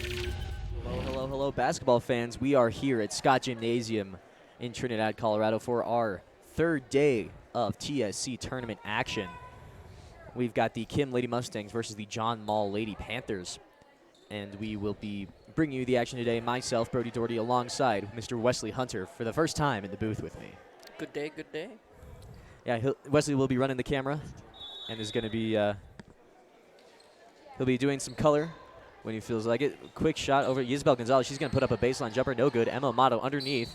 Hello, hello, hello, basketball fans. We are here at Scott Gymnasium in Trinidad, Colorado for our third day of TSC tournament action. We've got the Kim Lady Mustangs versus the John Mall Lady Panthers. And we will be bringing you the action today, myself, Brody Doherty, alongside Mr. Wesley Hunter for the first time in the booth with me. Good day, good day. Yeah, Wesley will be running the camera and is going to be, he'll be doing some color when he feels like it. Quick shot over Isabel Gonzalez. She's going to put up a baseline jumper. No good. Emma Amato underneath.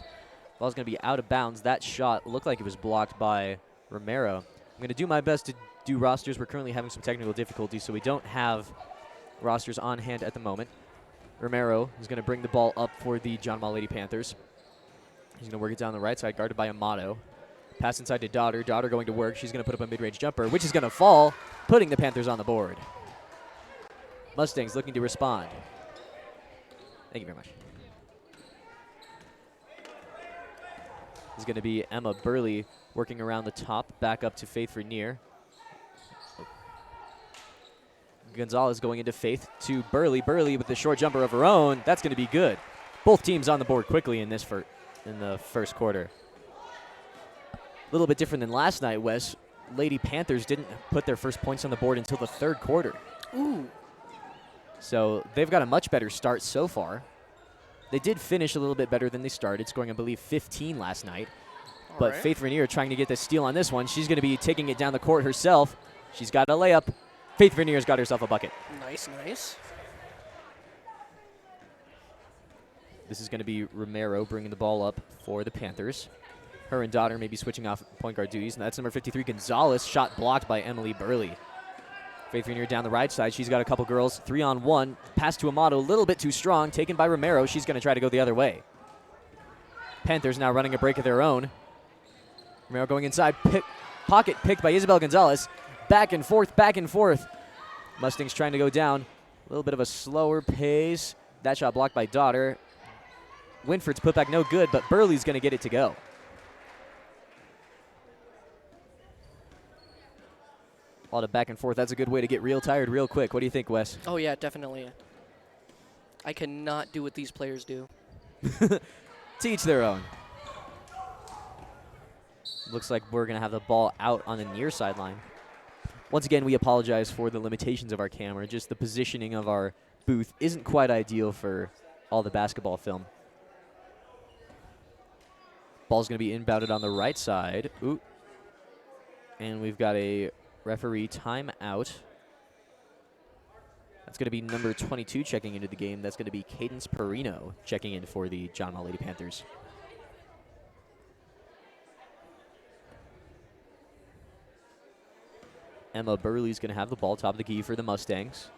Ball's going to be out of bounds. That shot looked like it was blocked by Romero. I'm going to do my best to do rosters. We're currently having some technical difficulties, so we don't have rosters on hand at the moment. Romero is going to bring the ball up for the John Mall Lady Panthers. He's going to work it down the right side, guarded by Amato. Pass inside to Daughter. Daughter going to work. She's going to put up a mid-range jumper, which is going to fall, putting the Panthers on the board. Mustangs looking to respond. Thank you very much. This is going to be Emma Burley working around the top, back up to Faith Rainier. Gonzalez going into Faith to Burley. Burley with the short jumper of her own. That's going to be good. Both teams on the board quickly in the first quarter. A little bit different than last night, Wes. Lady Panthers didn't put their first points on the board until the third quarter. Ooh. So they've got a much better start so far. They did finish a little bit better than they started, scoring, I believe, 15 last night. But Faith Rainier trying to get the steal on this one. She's going to be taking it down the court herself. She's got a layup. Faith Rainier's got herself a bucket. Nice, nice. This is going to be Romero bringing the ball up for the Panthers. Her and Daughter may be switching off point guard duties. And that's number 53, Gonzalez. Shot blocked by Emily Burley. Faith Rainier down the right side. She's got a couple girls. 3-on-1. Pass to Amato. A little bit too strong. Taken by Romero. She's going to try to go the other way. Panthers now running a break of their own. Romero going inside. Pocket picked by Isabel Gonzalez. Back and forth, back and forth. Mustangs trying to go down. A little bit of a slower pace. That shot blocked by Daughter. Winford's putback no good, but Burley's going to get it to go. A lot of back and forth. That's a good way to get real tired real quick. What do you think, Wes? Oh, yeah, definitely. I cannot do what these players do. Teach their own. Looks like we're going to have the ball out on the near sideline. Once again, we apologize for the limitations of our camera. Just the positioning of our booth isn't quite ideal for all the basketball film. Ball's going to be inbounded on the right side. Ooh. And we've got a referee timeout. That's going to be number 22 checking into the game. That's going to be Cadence Perino checking in for the John Mall Lady Panthers. Emma Burley's going to have the ball, top of the key for the Mustangs.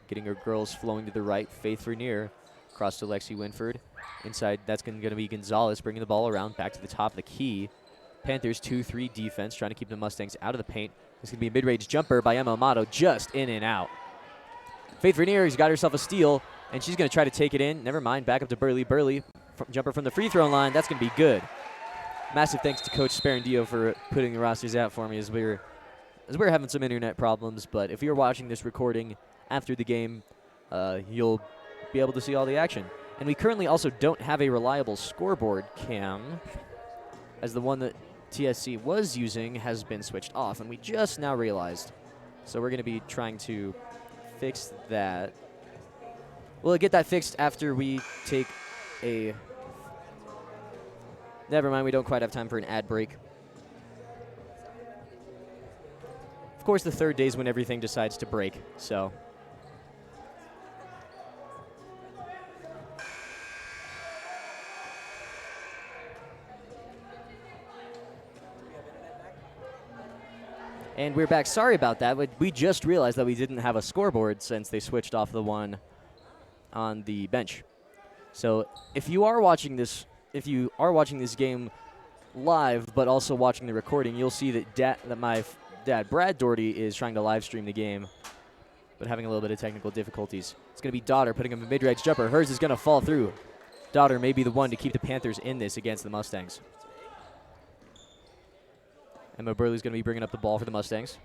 Getting her girls flowing to the right. Faith Rainier across to Lexi Winford. Inside, that's going to be Gonzalez bringing the ball around back to the top of the key. Panthers 2-3 defense, trying to keep the Mustangs out of the paint. It's going to be a mid-range jumper by Emma Amato, just in and out. Faith Rainier has got herself a steal, and she's going to try to take it in. Never mind, back up to Burley. Burley, jumper from the free throw line. That's going to be good. Massive thanks to Coach Sparandio for putting the rosters out for me as we're having some internet problems. But if you're watching this recording after the game, you'll be able to see all the action. And we currently also don't have a reliable scoreboard cam, as the one that TSC was using has been switched off, and we just now realized. So we're going to be trying to fix that. We'll get that fixed after we take a... Never mind, we don't quite have time for an ad break. Of course, the third day is when everything decides to break, so... And we're back. Sorry about that. We just realized that we didn't have a scoreboard since they switched off the one on the bench. So if you are watching this game live, but also watching the recording, you'll see that my dad, Brad Doherty, is trying to live stream the game, but having a little bit of technical difficulties. It's going to be Daughter putting him a mid-range jumper. Hers is going to fall through. Daughter may be the one to keep the Panthers in this against the Mustangs. Emma Burley's going to be bringing up the ball for the Mustangs.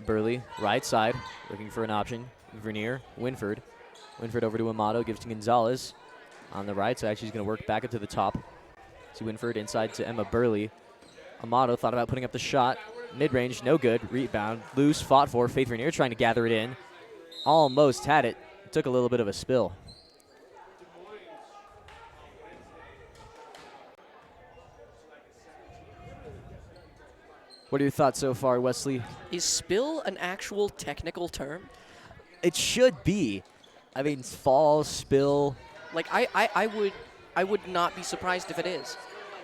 Burley, right side, looking for an option. Vernier, Winford. Winford over to Amato, gives to Gonzalez. On the right side, she's going to work back up to the top. See Winford inside to Emma Burley. Amato thought about putting up the shot. Mid-range, no good. Rebound, loose, fought for. Faith Vernier trying to gather it in. Almost had it. Took a little bit of a spill. What are your thoughts so far, Wesley? Is spill an actual technical term? It should be. I mean, fall, spill. Like, I would not be surprised if it is.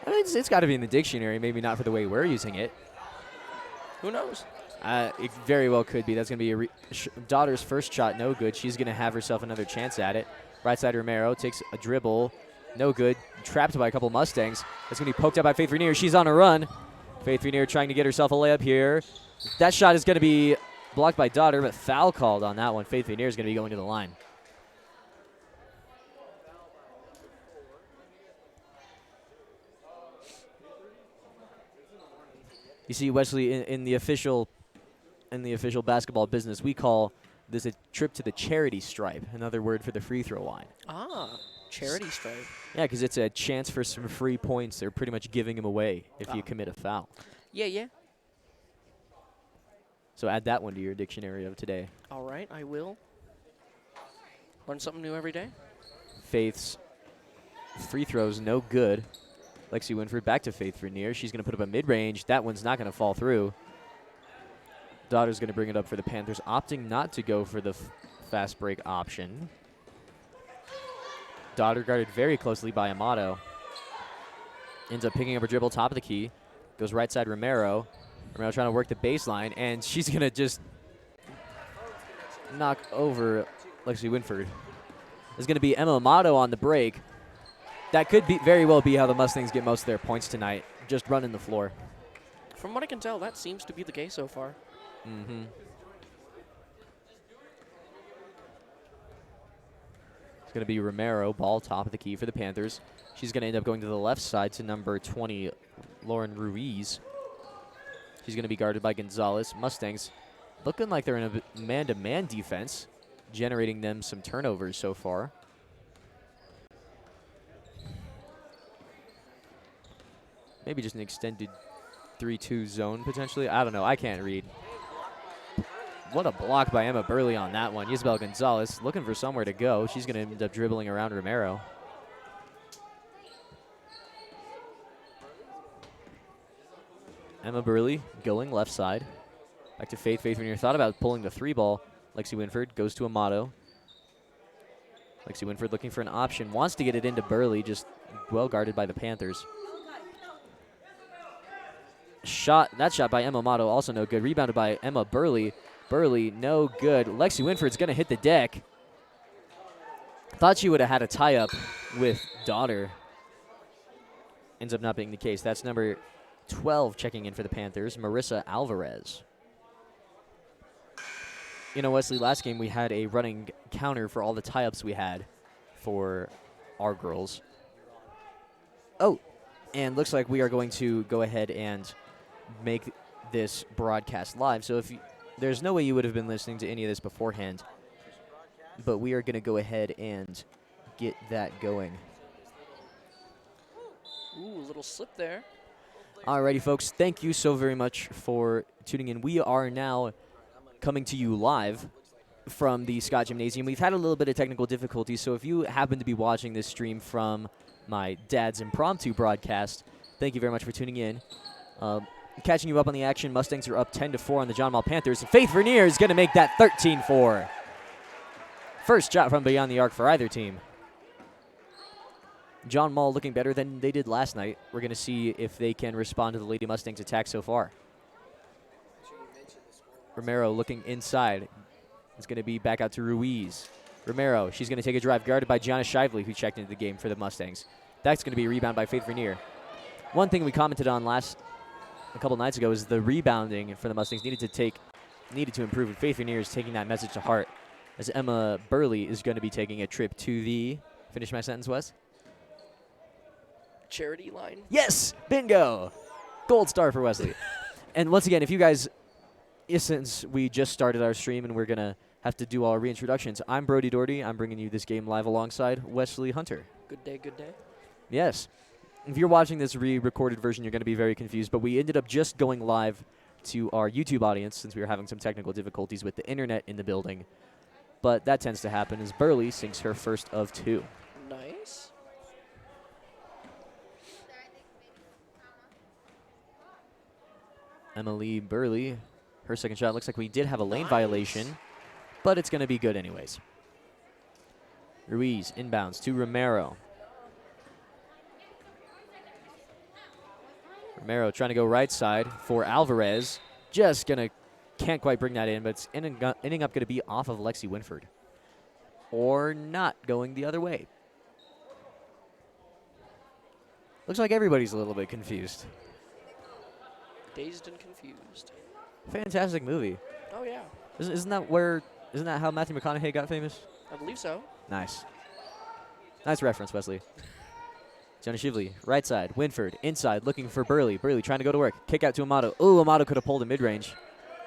I mean, it's got to be in the dictionary, maybe not for the way we're using it. Who knows? It very well could be. That's going to be Daughter's first shot, no good. She's going to have herself another chance at it. Right side Romero takes a dribble, no good. Trapped by a couple Mustangs. That's going to be poked up by Faith Vernier. She's on a run. Faith Vernier trying to get herself a layup here. That shot is going to be blocked by Daughter, but foul called on that one. Faith Vernier is going to be going to the line. You see, Wesley, in the official basketball business, we call this a trip to the charity stripe, another word for the free throw line. Ah, charity stripe. Yeah, because it's a chance for some free points. They're pretty much giving them away if you commit a foul. Yeah. So add that one to your dictionary of today. All right, I will. Learn something new every day. Faith's free throws, no good. Lexi Winford back to Faith Vernier. She's going to put up a mid-range. That one's not going to fall through. Daughter's going to bring it up for the Panthers, opting not to go for the fast break option. Daughter guarded very closely by Amato. Ends up picking up her dribble, top of the key. Goes right side Romero. Romero trying to work the baseline, and she's going to just knock over Lexi Winford. There's going to be Emma Amato on the break. That could very well be how the Mustangs get most of their points tonight, just running the floor. From what I can tell, that seems to be the case so far. Mm-hmm. It's going to be Romero, ball top of the key for the Panthers. She's going to end up going to the left side to number 20, Lauren Ruiz. She's going to be guarded by Gonzalez. Mustangs looking like they're in a man-to-man defense, generating them some turnovers so far. Maybe just an extended 3-2 zone, potentially. I don't know. I can't read. What a block by Emma Burley on that one. Isabel Gonzalez looking for somewhere to go. She's going to end up dribbling around Romero. Emma Burley going left side. Back to Faith. Faith Vernier thought about pulling the three ball. Lexi Winford goes to Amato. Lexi Winford looking for an option. Wants to get it into Burley, just well guarded by the Panthers. That shot by Emma Amato, also no good. Rebounded by Emma Burley. Burley, no good. Lexi Winford's going to hit the deck. Thought she would have had a tie-up with Daughter. Ends up not being the case. That's number 12 checking in for the Panthers, Marissa Alvarez. You know, Wesley, last game we had a running counter for all the tie-ups we had for our girls. Oh, and looks like we are going to go ahead and make this broadcast live. So there's no way you would have been listening to any of this beforehand, but we are going to go ahead and get that going. Ooh, a little slip there. Alrighty, folks. Thank you so very much for tuning in. We are now coming to you live from the Scott Gymnasium. We've had a little bit of technical difficulties, so if you happen to be watching this stream from my dad's impromptu broadcast, thank you very much for tuning in. Catching you up on the action, Mustangs are up 10-4 on the John Mall Panthers. Faith Vernier is going to make that 13-4. First shot from beyond the arc for either team. John Mall looking better than they did last night. We're going to see if they can respond to the Lady Mustangs attack so far. Romero looking inside. It's going to be back out to Ruiz. Romero, she's going to take a drive, guarded by Gianna Shively, who checked into the game for the Mustangs. That's going to be a rebound by Faith Vernier. One thing we commented on a couple nights ago is the rebounding for the Mustangs needed to improve, and Faith Vernier is taking that message to heart, as Emma Burley is going to be taking a trip to the, finish my sentence, Wes? Charity line. Yes! Bingo! Gold star for Wesley. And once again, if you guys since we just started our stream and we're going to have to do all our reintroductions, I'm Brody Doherty. I'm bringing you this game live alongside Wesley Hunter. Good day, good day. Yes. If you're watching this re-recorded version, you're going to be very confused, but we ended up just going live to our YouTube audience since we were having some technical difficulties with the internet in the building. But that tends to happen as Burley sinks her first of 2. Nice. Emily Burley, her second shot. Looks like we did have a lane Nice. violation, but it's going to be good anyways. Ruiz inbounds to Romero. Romero trying to go right side for Alvarez. Just can't quite bring that in, but it's ending up going to be off of Lexi Winford. Or not going the other way. Looks like everybody's a little bit confused. Dazed and confused. Fantastic movie. Oh, yeah. Isn't that how Matthew McConaughey got famous? I believe so. Nice. Nice reference, Wesley. Jonah Shively, right side. Winford, inside, looking for Burley. Burley trying to go to work. Kick out to Amato. Ooh, Amato could have pulled a mid-range.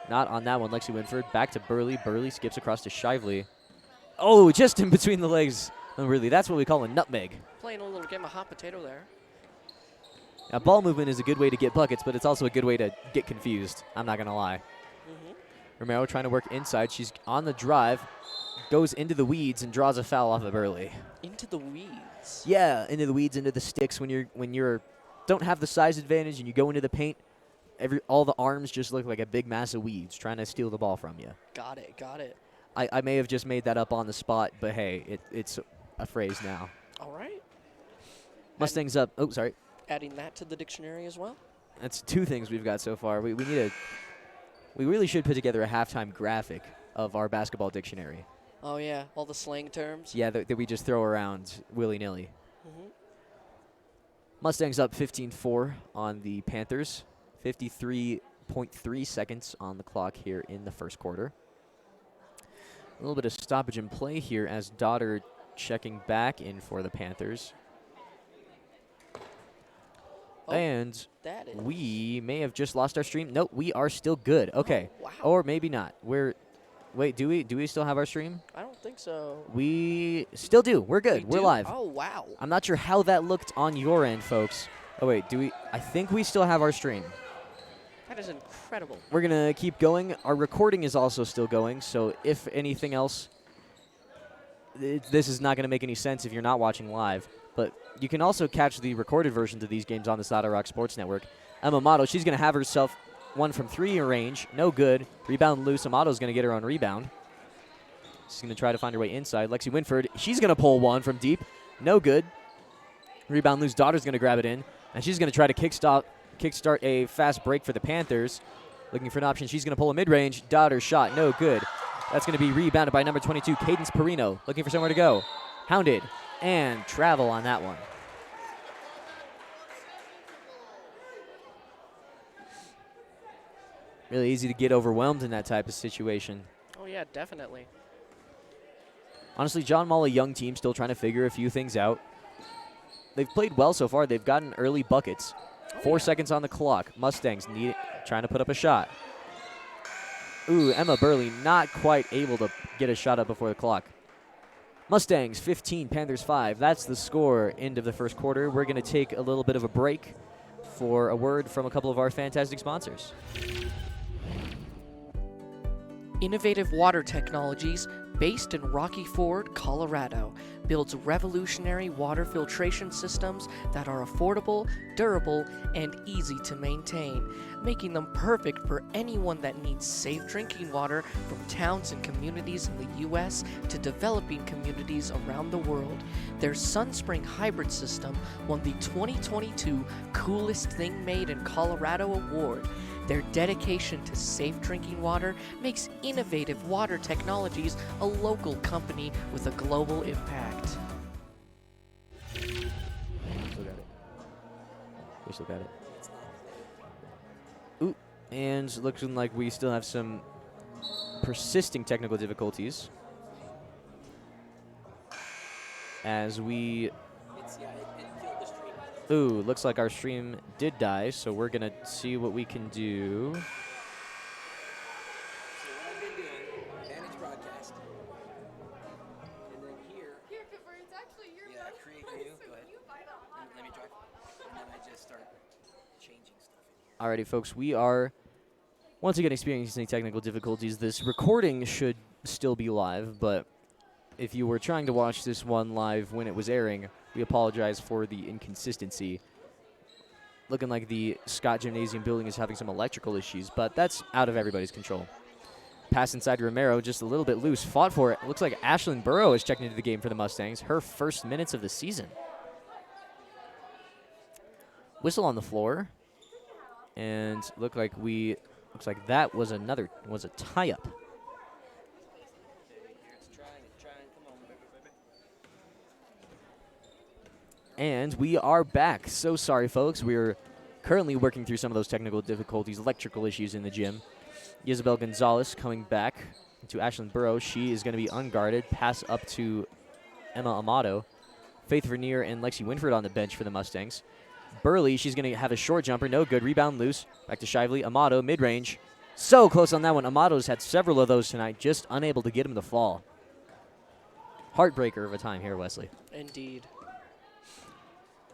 Not on that one, Lexi Winford. Back to Burley. Burley skips across to Shively. Oh, just in between the legs. Oh, really, that's what we call a nutmeg. Playing a little game of hot potato there. Now, ball movement is a good way to get buckets, but it's also a good way to get confused. I'm not going to lie. Romero trying to work inside. She's on the drive. Goes into the weeds and draws a foul off of Burley. Into the weeds. Yeah, into the weeds, into the sticks. When you're don't have the size advantage and you go into the paint, all the arms just look like a big mass of weeds trying to steal the ball from you. Got it, got it. I may have just made that up on the spot, but hey, it's a phrase now. All right. Mustangs up. Oh, sorry. Adding that to the dictionary as well. That's 2 things we've got so far. We really should put together a halftime graphic of our basketball dictionary. Oh, yeah. All the slang terms. Yeah, that we just throw around willy-nilly. Mustangs up 15-4 on the Panthers. 53.3 seconds on the clock here in the first quarter. A little bit of stoppage in play here as Daughter checking back in for the Panthers. Oh, and that is. we may have just lost our stream. Nope, we are still good. Okay. Oh, wow. Or maybe not. Wait, do we still have our stream? I don't think so. We still do. We're good. We We're do? live. Oh, wow. I'm not sure how that looked on your end, folks. Oh, wait, I think we still have our stream. That is incredible. We're going to keep going. Our recording is also still going, so if anything else, this is not going to make any sense if you're not watching live. But you can also catch the recorded versions of these games on the Sada Rock Sports Network. Emma Amato, she's going to have herself one from 3 in range. No good. Rebound loose. Amato's going to get her own rebound. She's going to try to find her way inside. Lexi Winford, she's going to pull one from deep. No good. Rebound loose. Daughter's going to grab it in. And she's going to try to kickstart a fast break for the Panthers. Looking for an option. She's going to pull a mid-range. Daughter shot. No good. That's going to be rebounded by number 22, Cadence Perino. Looking for somewhere to go. Hounded. And travel on that one. Really easy to get overwhelmed in that type of situation. Oh, yeah, definitely. Honestly, John Mall, a young team, still trying to figure a few things out. They've played well so far. They've gotten early buckets. 4 seconds on the clock. Mustangs trying to put up a shot. Ooh, Emma Burley not quite able to get a shot up before the clock. Mustangs 15, Panthers 5. That's the score, end of the first quarter. We're going to take a little bit of a break for a word from a couple of our fantastic sponsors. Innovative Water Technologies, based in Rocky Ford, Colorado, builds revolutionary water filtration systems that are affordable, durable, and easy to maintain, making them perfect for anyone that needs safe drinking water from towns and communities in the U.S. to developing communities around the world. Their SunSpring hybrid system won the 2022 Coolest Thing Made in Colorado award. Their dedication to safe drinking water makes Innovative Water Technologies a local company with a global impact. We still got it. Ooh, and looking like we still have some persisting technical difficulties. As we... Ooh, looks like our stream did die, so we're going to see what we can do. Alrighty, folks, we are once again experiencing technical difficulties. This recording should still be live, but if you were trying to watch this one live when it was airing, we apologize for the inconsistency. Looking like the Scott Gymnasium building is having some electrical issues, but that's out of everybody's control. Pass inside to Romero, just a little bit loose. Fought for it. Looks like Ashlyn Burrow is checking into the game for the Mustangs. Her first minutes of the season. Whistle on the floor. And looks like that was a tie-up. And we are back. So sorry, folks. We're currently working through some of those technical difficulties, electrical issues in the gym. Isabel Gonzalez coming back to Ashlyn Burrow. She is going to be unguarded. Pass up to Emma Amato. Faith Vernier and Lexi Winford on the bench for the Mustangs. Burley, she's going to have a short jumper. No good. Rebound loose. Back to Shively. Amato, mid-range. So close on that one. Amato's had several of those tonight, just unable to get him to fall. Heartbreaker of a time here, Wesley. Indeed.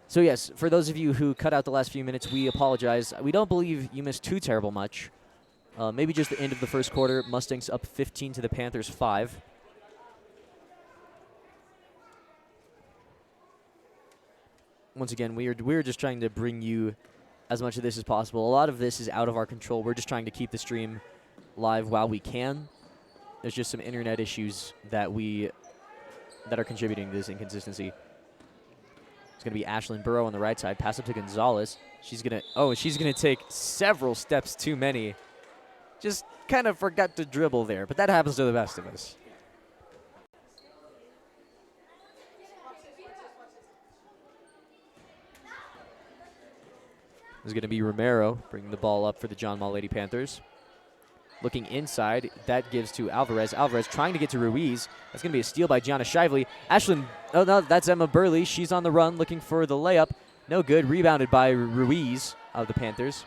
So, yes, for those of you who cut out the last few minutes, we apologize. We don't believe you missed too terrible much. Maybe just the end of the first quarter. Mustangs up 15 to the Panthers 5. Once again, we're just trying to bring you as much of this as possible. A lot of this is out of our control. We're just trying to keep the stream live while we can. There's just some internet issues that are contributing to this inconsistency. It's going to be Ashlyn Burrow on the right side. Pass up to Gonzalez. She's going to take several steps too many. Just kind of forgot to dribble there, but that happens to the best of us. This is going to be Romero bringing the ball up for the John Mall Lady Panthers. Looking inside, that gives to Alvarez. Alvarez trying to get to Ruiz. That's going to be a steal by Gianna Shively. Ashlyn, oh no, that's Emma Burley. She's on the run looking for the layup. No good. Rebounded by Ruiz of the Panthers.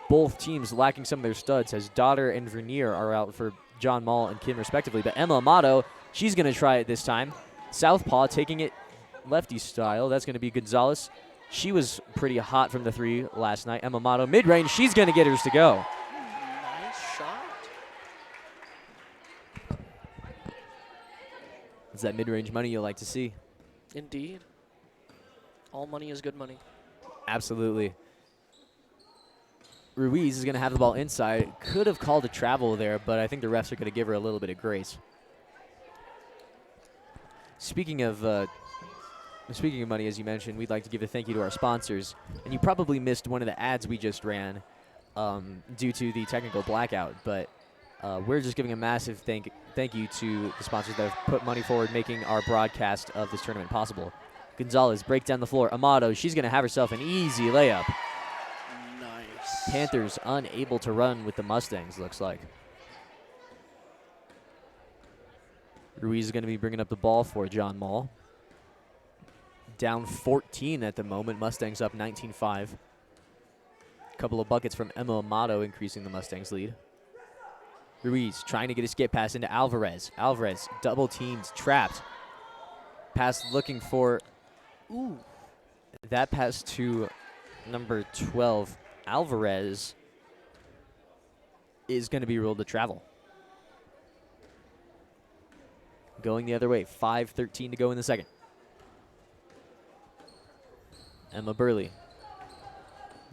Both teams lacking some of their studs as Daughter and Vernier are out for John Mall and Kim respectively. But Emma Amato, she's going to try it this time. Southpaw taking it lefty style. That's going to be Gonzalez. She was pretty hot from the three last night. Emma Amato, mid-range. She's going to get hers to go. Nice shot. It's that mid-range money you'll like to see. Indeed. All money is good money. Absolutely. Ruiz is going to have the ball inside. Could have called a travel there, but I think the refs are going to give her a little bit of grace. Speaking of money, as you mentioned, we'd like to give a thank you to our sponsors. And you probably missed one of the ads we just ran due to the technical blackout. But we're just giving a massive thank you to the sponsors that have put money forward, making our broadcast of this tournament possible. Gonzalez breaks down the floor. Amato, she's going to have herself an easy layup. Nice. Panthers unable to run with the Mustangs, looks like. Ruiz is going to be bringing up the ball for John Mall. Down 14 at the moment. Mustangs up 19-5. Couple of buckets from Emma Amato increasing the Mustangs lead. Ruiz trying to get a skip pass into Alvarez. Alvarez double teamed, trapped. Pass looking for, that pass to number 12. Alvarez is going to be ruled to travel. Going the other way. 5:13 to go in the second. Emma Burley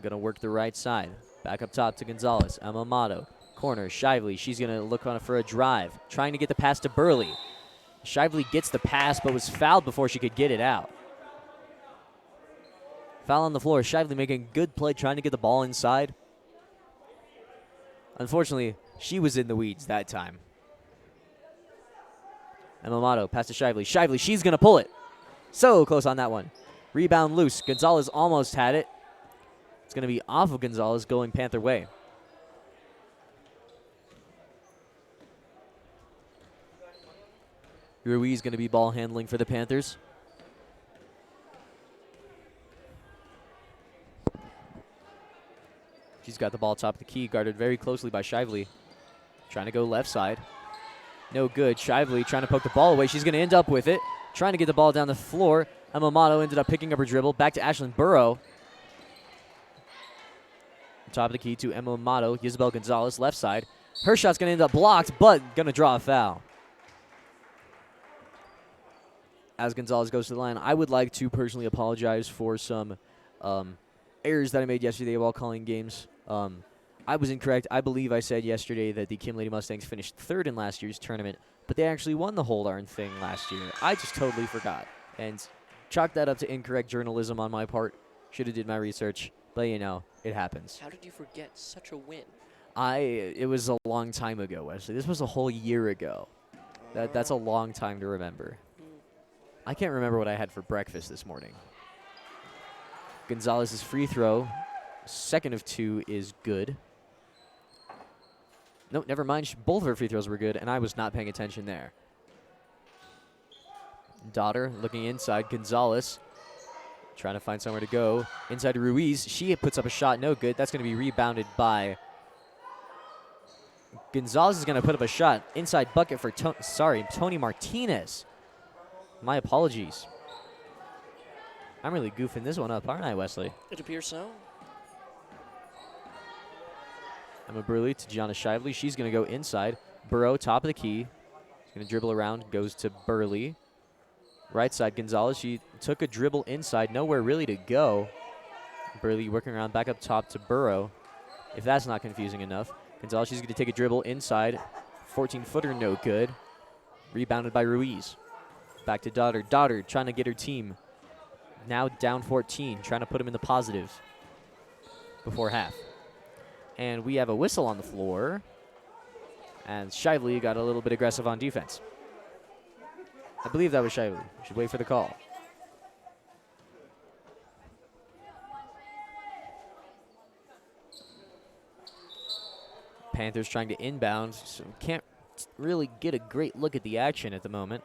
going to work the right side. Back up top to Gonzalez. Emma Amato. Corner. Shively. She's going to look on it for a drive. Trying to get the pass to Burley. Shively gets the pass but was fouled before she could get it out. Foul on the floor. Shively making a good play trying to get the ball inside. Unfortunately, she was in the weeds that time. Emma Amato. Pass to Shively. Shively. She's going to pull it. So close on that one. Rebound loose. Gonzalez almost had it. It's going to be off of Gonzalez going Panther way. Ruiz going to be ball handling for the Panthers. She's got the ball top of the key, guarded very closely by Shively. Trying to go left side. No good. Shively trying to poke the ball away. She's going to end up with it. trying to get the ball down the floor. Emma Mato ended up picking up her dribble. Back to Ashlyn Burrow. Top of the key to Emma Mato. Isabel Gonzalez, left side. Her shot's going to end up blocked, but going to draw a foul. As Gonzalez goes to the line, I would like to personally apologize for some errors that I made yesterday while calling games. I was incorrect. I believe I said yesterday that the Kim Lady Mustangs finished third in last year's tournament, but they actually won the whole darn thing last year. I just totally forgot and chalked that up to incorrect journalism on my part. Should have did my research, but you know, it happens. How did you forget such a win? It was a long time ago, Wesley. This was a whole year ago. That's a long time to remember. I can't remember what I had for breakfast this morning. Gonzalez's free throw, second of 2, is good. No, never mind. Both of her free throws were good, and I was not paying attention there. Daughter looking inside. Gonzalez trying to find somewhere to go. Inside to Ruiz. She puts up a shot. No good. That's going to be rebounded by... Gonzalez is going to put up a shot. Inside bucket for Tony Martinez. My apologies. I'm really goofing this one up, aren't I, Wesley? It appears so. Emma Burley to Gianna Shively. She's going to go inside. Burrow, top of the key. She's going to dribble around. Goes to Burley. Right side, Gonzalez. She took a dribble inside. Nowhere really to go. Burley working around back up top to Burrow. If that's not confusing enough. Gonzalez, she's going to take a dribble inside. 14-footer, no good. Rebounded by Ruiz. Back to Daughter. Daughter trying to get her team now down 14, trying to put them in the positive before half. And we have a whistle on the floor. And Shively got a little bit aggressive on defense. I believe that was Shively. We should wait for the call. Panthers trying to inbound, so can't really get a great look at the action at the moment.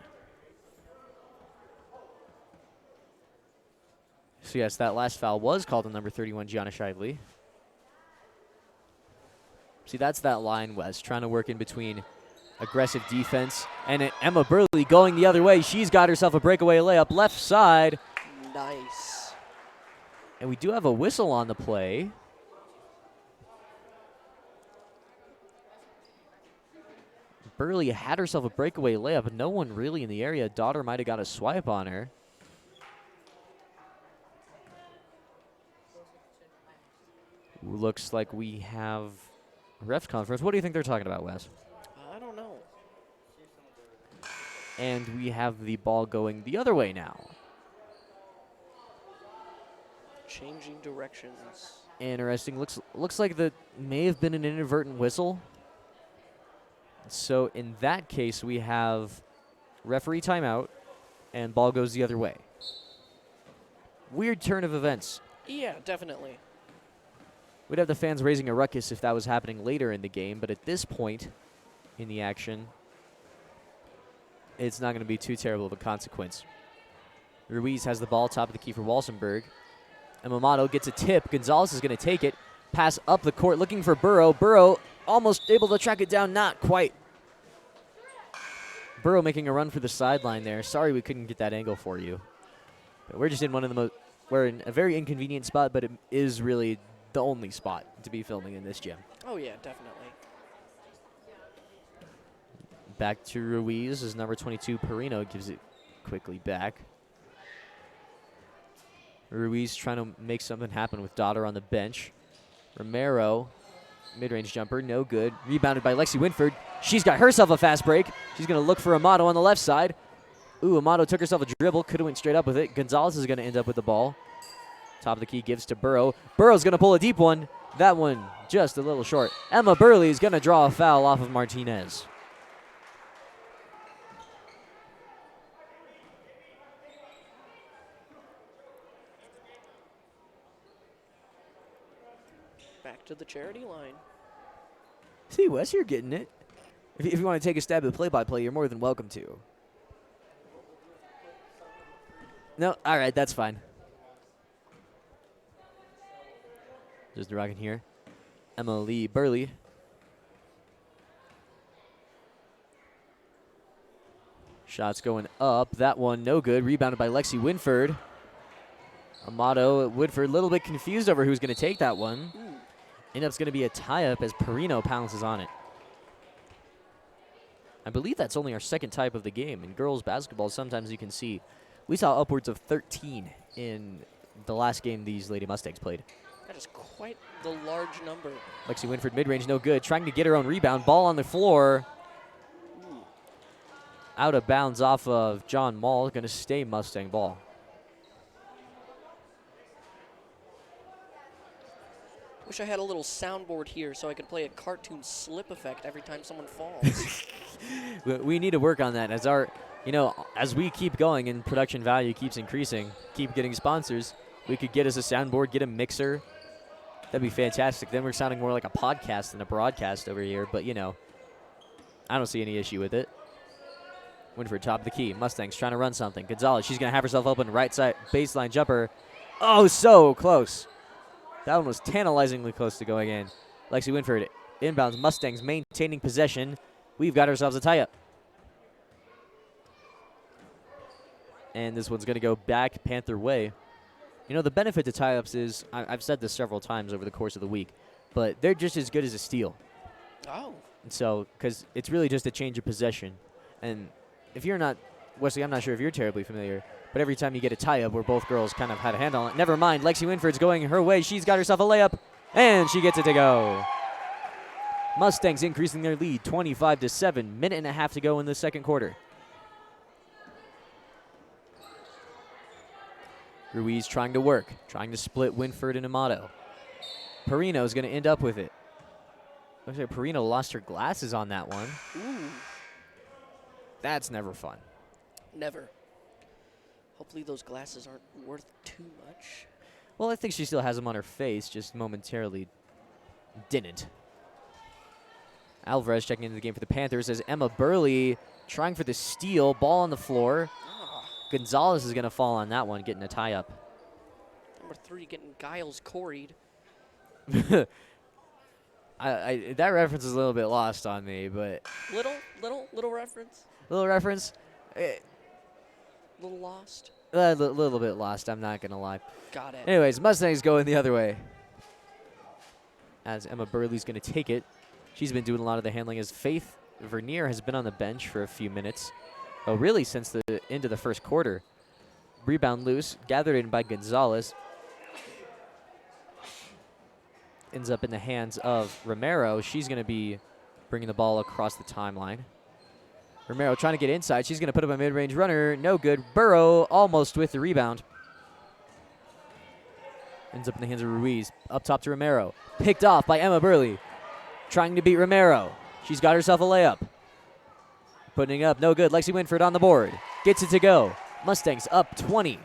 So yes, that last foul was called on number 31, Gianna Shively. See, that's that line, Wes, trying to work in between aggressive defense and Emma Burley going the other way. She's got herself a breakaway layup left side. Nice. And we do have a whistle on the play. Burley had herself a breakaway layup, but no one really in the area. Daughter might have got a swipe on her. Looks like we have a refs conference. What do you think they're talking about, Wes? I don't know. And we have the ball going the other way now. Changing directions. Interesting. Looks like that may have been an inadvertent whistle. So in that case, we have referee timeout, and ball goes the other way. Weird turn of events. Yeah, definitely. We'd have the fans raising a ruckus if that was happening later in the game, but at this point in the action, it's not going to be too terrible of a consequence. Ruiz has the ball, top of the key for Walsenburg. And Mamato gets a tip. Gonzalez is going to take it. Pass up the court, looking for Burrow. Burrow almost able to track it down, not quite. Burrow making a run for the sideline there. Sorry we couldn't get that angle for you. But we're just in one of the most, we're in a very inconvenient spot, but it is really the only spot to be filming in this gym. Oh, yeah, definitely. Back to Ruiz as number 22, Perino, gives it quickly back. Ruiz trying to make something happen with Daughter on the bench. Romero, mid-range jumper, no good. Rebounded by Lexi Winford. She's got herself a fast break. She's going to look for Amato on the left side. Ooh, Amato took herself a dribble. Could have went straight up with it. Gonzalez is going to end up with the ball. Top of the key gives to Burrow. Burrow's going to pull a deep one. That one just a little short. Emma Burley is going to draw a foul off of Martinez. Back to the charity line. See, Wes, you're getting it. If you want to take a stab at the play-by-play, you're more than welcome to. No, all right, that's fine. Just the rocking here. Emily Burley. Shots going up. That one no good. Rebounded by Lexi Winford. Amato Woodford a little bit confused over who's going to take that one. End up's going to be a tie-up as Perino pounces on it. I believe that's only our second type of the game. In girls basketball, sometimes you can see we saw upwards of 13 in the last game these Lady Mustangs played. That is quite the large number. Lexi Winford mid-range, no good. Trying to get her own rebound. Ball on the floor. Out of bounds off of John Mall. Going to stay Mustang ball. Wish I had a little soundboard here so I could play a cartoon slip effect every time someone falls. We need to work on that as our, as we keep going and production value keeps increasing, keep getting sponsors, we could get us a soundboard, get a mixer. That'd be fantastic. Then we're sounding more like a podcast than a broadcast over here, but I don't see any issue with it. Winford, top of the key. Mustangs trying to run something. Gonzalez, she's going to have herself open. Right side baseline jumper. Oh, so close. That one was tantalizingly close to going in. Lexi Winford inbounds. Mustangs maintaining possession. We've got ourselves a tie-up. And this one's going to go back Panther way. The benefit to tie-ups is, I've said this several times over the course of the week, but they're just as good as a steal. Oh. And so, because it's really just a change of possession. And if you're not, Wesley, I'm not sure if you're terribly familiar, but every time you get a tie-up where both girls kind of had a handle on it, never mind, Lexi Winford's going her way. She's got herself a layup, and she gets it to go. Mustangs increasing their lead 25-7. Minute and a half to go in the second quarter. Ruiz trying to work, trying to split Winford and Amato. Perino's going to end up with it. Looks like Perino lost her glasses on that one. Ooh. That's never fun. Never. Hopefully those glasses aren't worth too much. Well, I think she still has them on her face, just momentarily didn't. Alvarez checking into the game for the Panthers as Emma Burley trying for the steal. Ball on the floor. Gonzalez is going to fall on that one, getting a tie-up. Number 3 getting Giles Corried. That reference is a little bit lost on me, but... Little reference? Little reference? Little lost? A little bit lost, I'm not going to lie. Got it. Anyways, Mustangs going the other way. As Emma Burley's going to take it. She's been doing a lot of the handling as Faith Vernier has been on the bench for a few minutes. Oh, really since the end of the first quarter. Rebound loose, gathered in by Gonzalez. Ends up in the hands of Romero. She's going to be bringing the ball across the timeline. Romero trying to get inside. She's going to put up a mid-range runner. No good. Burrow almost with the rebound. Ends up in the hands of Ruiz. Up top to Romero. Picked off by Emma Burley. Trying to beat Romero. She's got herself a layup. Putting up, no good. Lexi Winford on the board. Gets it to go. Mustangs up 20.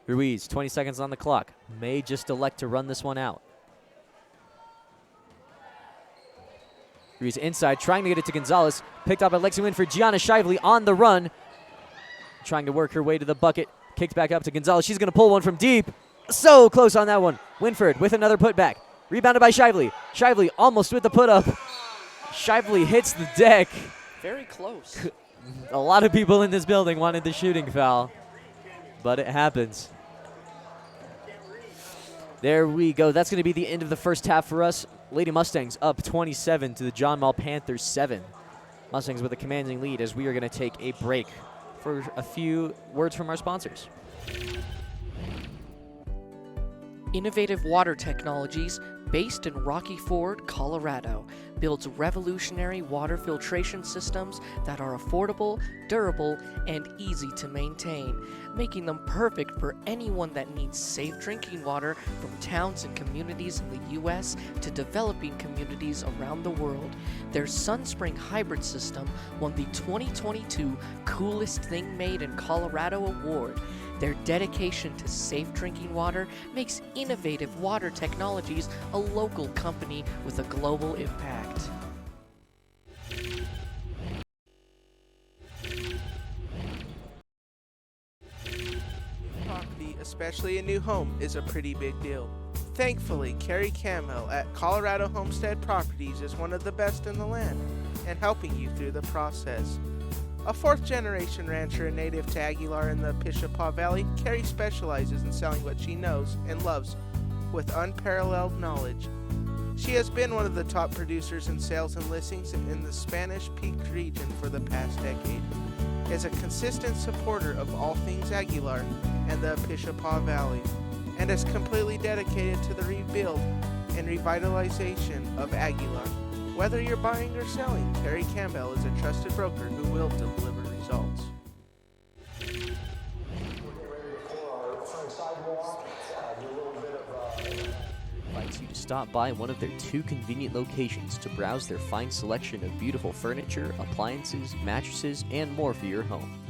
Ruiz, 20 seconds on the clock. May just elect to run this one out. Ruiz inside, trying to get it to Gonzalez. Picked up by Lexi Winford. Gianna Shively on the run. Trying to work her way to the bucket. Kicked back up to Gonzalez. She's going to pull one from deep. So close on that one. Winford with another putback. Rebounded by Shively. Shively almost with the put-up. Shively hits the deck. Very close. A lot of people in this building wanted the shooting foul, but it happens. There we go. That's going to be the end of the first half for us. Lady Mustangs up 27 to the John Mall Panthers 7. Mustangs with a commanding lead as we are going to take a break for a few words from our sponsors. Innovative Water Technologies, based in Rocky Ford, Colorado, builds revolutionary water filtration systems that are affordable, durable, and easy to maintain, making them perfect for anyone that needs safe drinking water from towns and communities in the U.S. to developing communities around the world. Their SunSpring hybrid system won the 2022 Coolest Thing Made in Colorado award. Their dedication to safe drinking water makes Innovative Water Technologies a local company with a global impact. Property, especially a new home, is a pretty big deal. Thankfully, Carrie Campbell at Colorado Homestead Properties is one of the best in the land and helping you through the process. A fourth-generation rancher and native to Aguilar in the Pishopaw Valley, Carrie specializes in selling what she knows and loves with unparalleled knowledge. She has been one of the top producers in sales and listings in the Spanish Peak region for the past decade, is a consistent supporter of all things Aguilar and the Pishopaw Valley, and is completely dedicated to the rebuild and revitalization of Aguilar. Whether you're buying or selling, Carrie Campbell is a trusted broker who will deliver results. Invites you to stop by one of their 2 convenient locations to browse their fine selection of beautiful furniture, appliances, mattresses, and more for your home.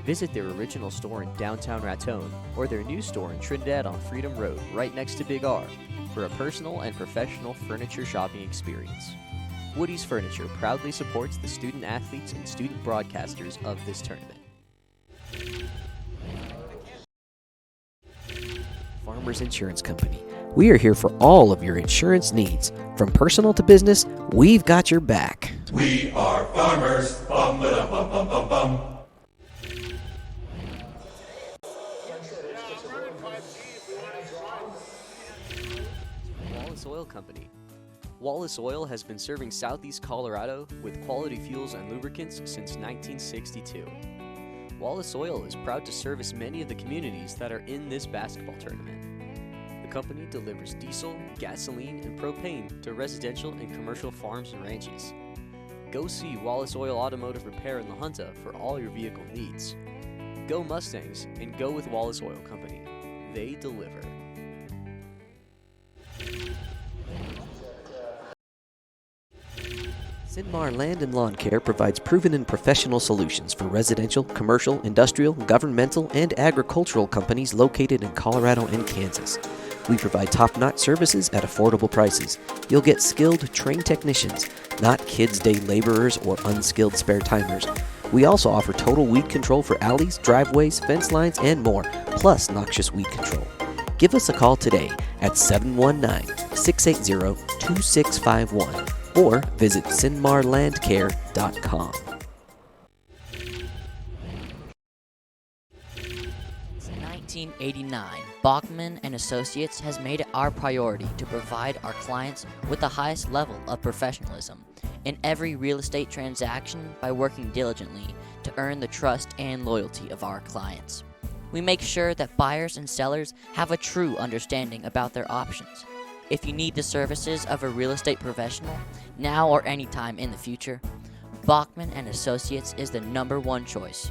Visit their original store in downtown Raton or their new store in Trinidad on Freedom Road, right next to Big R, for a personal and professional furniture shopping experience. Woody's Furniture proudly supports the student athletes and student broadcasters of this tournament. Farmers Insurance Company. We are here for all of your insurance needs. From personal to business, we've got your back. We are farmers. Bum, ba, bum, bum, bum, bum. Wallace Oil Company. Wallace Oil has been serving southeast Colorado with quality fuels and lubricants since 1962. Wallace Oil is proud to service many of the communities that are in this basketball tournament. The company delivers diesel, gasoline, and propane to residential and commercial farms and ranches. Go see Wallace Oil Automotive Repair in La Junta for all your vehicle needs. Go Mustangs and go with Wallace Oil Company. They deliver. Sinmar Land and Lawn Care provides proven and professional solutions for residential, commercial, industrial, governmental, and agricultural companies located in Colorado and Kansas. We provide top-notch services at affordable prices. You'll get skilled, trained technicians, not kids' day laborers or unskilled spare-timers. We also offer total weed control for alleys, driveways, fence lines, and more, plus noxious weed control. Give us a call today at 719-680-2651 or visit sinmarlandcare.com. Since 1989, Bachman and Associates has made it our priority to provide our clients with the highest level of professionalism in every real estate transaction by working diligently to earn the trust and loyalty of our clients. We make sure that buyers and sellers have a true understanding about their options. If you need the services of a real estate professional, now or anytime in the future, Bachman and Associates is the #1 choice.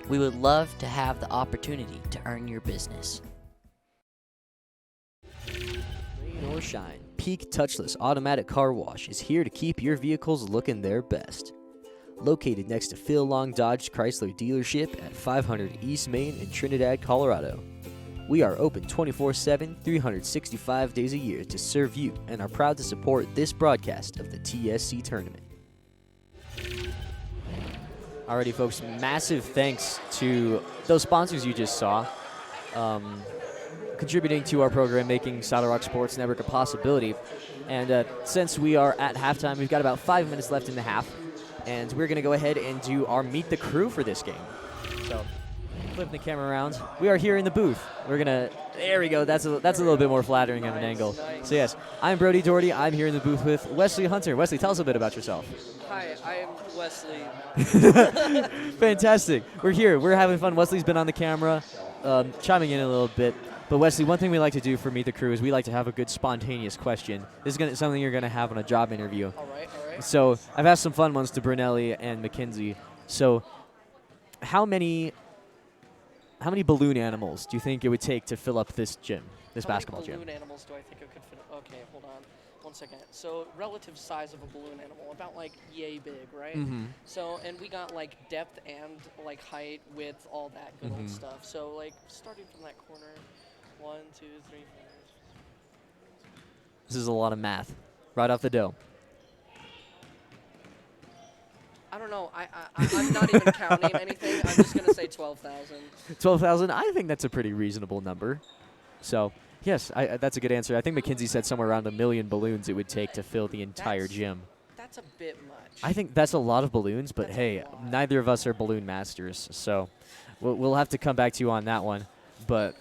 We would love to have the opportunity to earn your business. Rain or shine, Peak Touchless Automatic Car Wash is here to keep your vehicles looking their best. Located next to Phil Long Dodge Chrysler dealership at 500 East Main in Trinidad, Colorado. We are open 24/7, 365 days a year to serve you and are proud to support this broadcast of the TSC tournament. Alrighty, folks, massive thanks to those sponsors you just saw, contributing to our program, making Saddle Rock Sports Network a possibility. And since we are at halftime, we've got about 5 minutes left in the half, and we're going to go ahead and do our Meet the Crew for this game. So, flipping the camera around, we are here in the booth. We're going to, there we go, that's a little bit more flattering of an angle. So yes, I'm Brody Doherty. I'm here in the booth with Wesley Hunter. Wesley, tell us a bit about yourself. Hi, I am Wesley. Fantastic. We're here. We're having fun. Wesley's been on the camera, chiming in a little bit. But Wesley, one thing we like to do for Meet the Crew is we like to have a good spontaneous question. This is something you're going to have on a job interview. All right. So I've asked some fun ones to Brunelli and McKenzie. So how many balloon animals do you think it would take to fill up this gym, this basketball How gym? many balloon animals do I think I could fit? Okay, hold on. 1 second. So relative size of a balloon animal, about like yay big, right? Mm-hmm. So, and we got like depth and like height, width, all that good old stuff. So like starting from that corner, 1, 2, 3, 4. This is a lot of math, right off the dome. I don't know. I'm not even counting anything. I'm just gonna say 12,000. 12,000, I think that's a pretty reasonable number. So Yes, that's a good answer. I think McKinsey said somewhere around 1 million balloons it would take to fill the entire That's- gym. That's a bit much. I think that's a lot of balloons, but That's a hey, lot. neither of us are balloon masters, so we'll have to come back to you on that one. But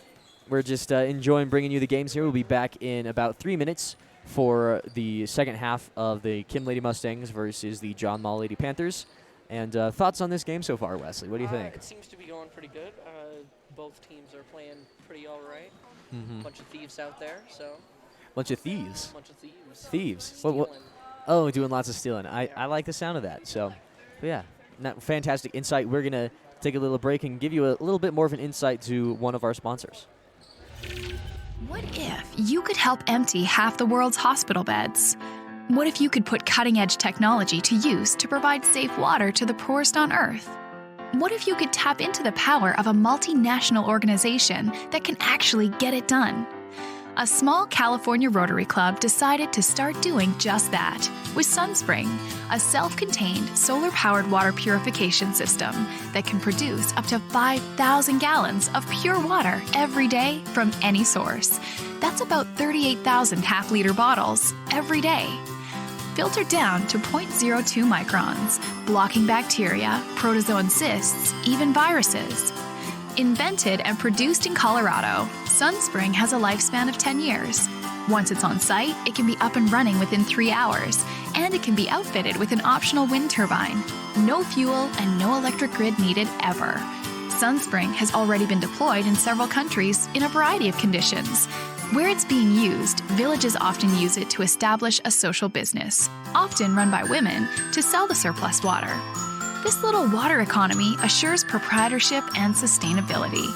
we're just enjoying bringing you the games here. We'll be back in about 3 minutes for the second half of the Kim Lady Mustangs versus the John Mall Lady Panthers. And thoughts on this game so far, Wesley? What do you think? It seems to be going pretty good. Both teams are playing pretty all right. Mm-hmm. Bunch of thieves out there, so Bunch of thieves. bunch of thieves. Thieves. Stealing. Oh, doing lots of stealing. I like the sound of that. So, but yeah, fantastic insight. We're going to take a little break and give you a little bit more of an insight to one of our sponsors. What if you could help empty half the world's hospital beds? What if you could put cutting-edge technology to use to provide safe water to the poorest on Earth? What if you could tap into the power of a multinational organization that can actually get it done? A small California Rotary Club decided to start doing just that with SunSpring, a self-contained solar-powered water purification system that can produce up to 5,000 gallons of pure water every day from any source. That's about 38,000 half-liter bottles every day. Filtered down to 0.02 microns, blocking bacteria, protozoan cysts, even viruses. Invented and produced in Colorado, SunSpring has a lifespan of 10 years. Once it's on site, it can be up and running within 3 hours, and it can be outfitted with an optional wind turbine. No fuel and no electric grid needed ever. SunSpring has already been deployed in several countries in a variety of conditions. Where it's being used, villages often use it to establish a social business, often run by women, to sell the surplus water. This little water economy assures proprietorship and sustainability.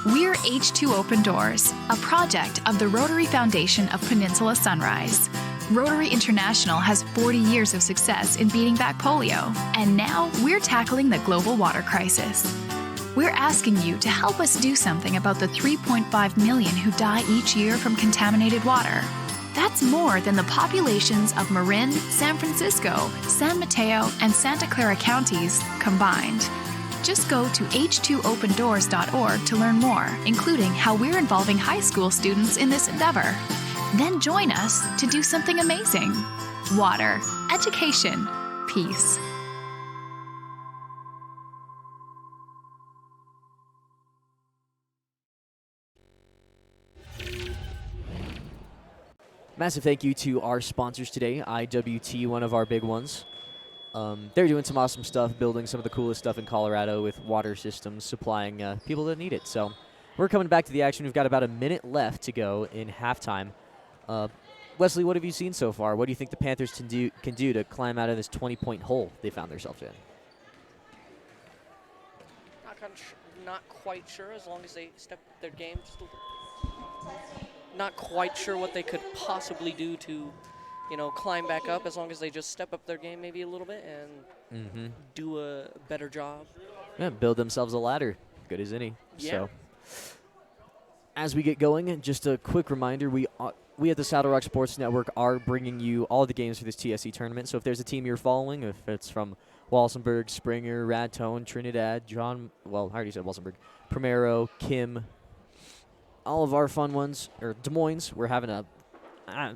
We're H2 Open Doors, a project of the Rotary Foundation of Peninsula Sunrise. Rotary International has 40 years of success in beating back polio, and now we're tackling the global water crisis. We're asking you to help us do something about the 3.5 million who die each year from contaminated water. That's more than the populations of Marin, San Francisco, San Mateo, and Santa Clara counties combined. Just go to h2opendoors.org to learn more, including how we're involving high school students in this endeavor. Then join us to do something amazing. Water, education, peace. Massive thank you to our sponsors today, IWT, one of our big ones. They're doing some awesome stuff, building some of the coolest stuff in Colorado with water systems, supplying people that need it. So we're coming back to the action. We've got about a minute left to go in halftime. Wesley, what have you seen so far? What do you think the Panthers can do to climb out of this 20-point hole they found themselves in? Not quite sure, as long as they step their game just a little. Not quite sure what they could possibly do to, climb back up, as long as they just step up their game maybe a little bit and do a better job. Yeah, build themselves a ladder. Good as any. Yeah. So, as we get going, just a quick reminder, we at the Saddle Rock Sports Network are bringing you all the games for this TSC tournament. So if there's a team you're following, if it's from Walsenburg, Springer, Raton, Trinidad, I already said Walsenburg, Primero, Kim, all of our fun ones, or Des Moines, we're having a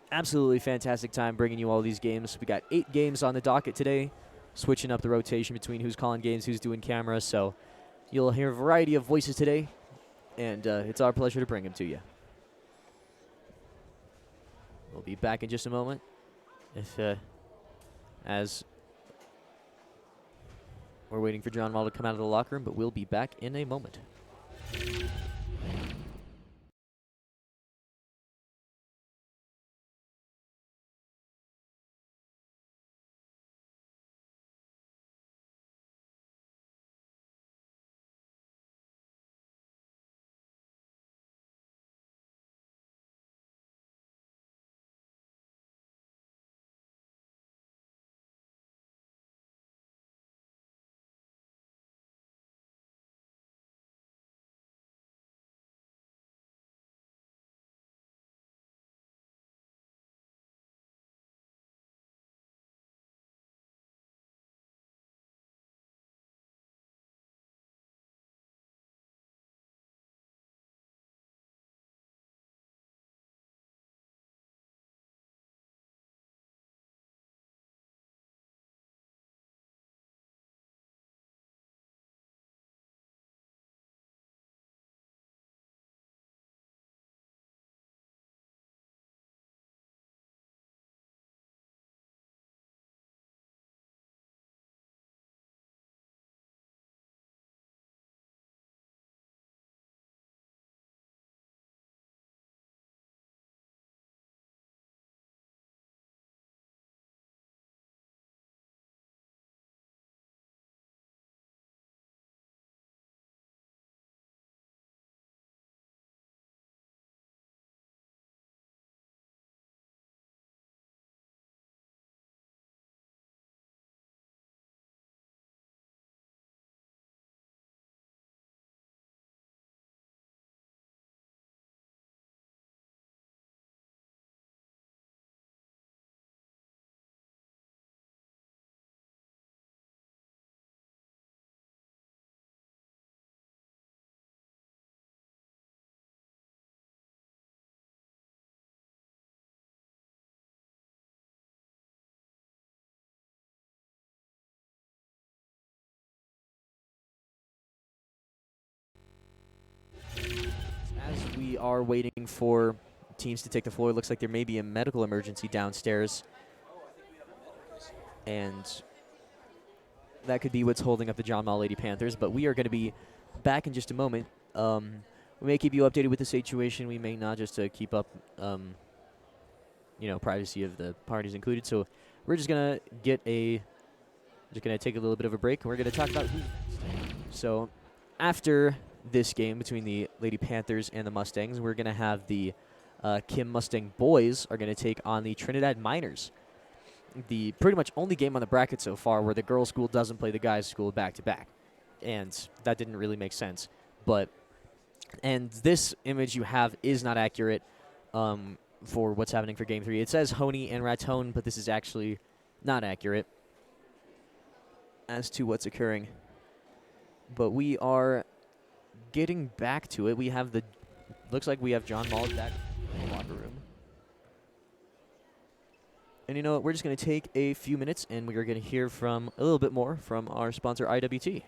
absolutely fantastic time bringing you all these games. We got 8 games on the docket today, switching up the rotation between who's calling games, who's doing cameras. So you'll hear a variety of voices today, and it's our pleasure to bring them to you. We'll be back in just a moment. As we're waiting for John Wall to come out of the locker room, but we'll be back in a moment. we are waiting for teams to take the floor. It looks like there may be a medical emergency downstairs. And that could be what's holding up the John Mall Lady Panthers. But we are going to be back in just a moment. We may keep you updated with the situation. We may not, just to keep up, privacy of the parties included. So we're just going to take a little bit of a break, and we're going to talk about who's next. So after this game between the Lady Panthers and the Mustangs, we're going to have the Kim Mustang boys are going to take on the Trinidad Miners. The pretty much only game on the bracket so far where the girls' school doesn't play the guys' school back-to-back. And that didn't really make sense. And this image you have is not accurate for what's happening for Game 3. It says Honey and Raton, but this is actually not accurate as to what's occurring. But we are getting back to it. Looks like we have John Mall back in the locker room. And you know what? We're just going to take a few minutes, and we are going to hear a little bit more from our sponsor, IWT.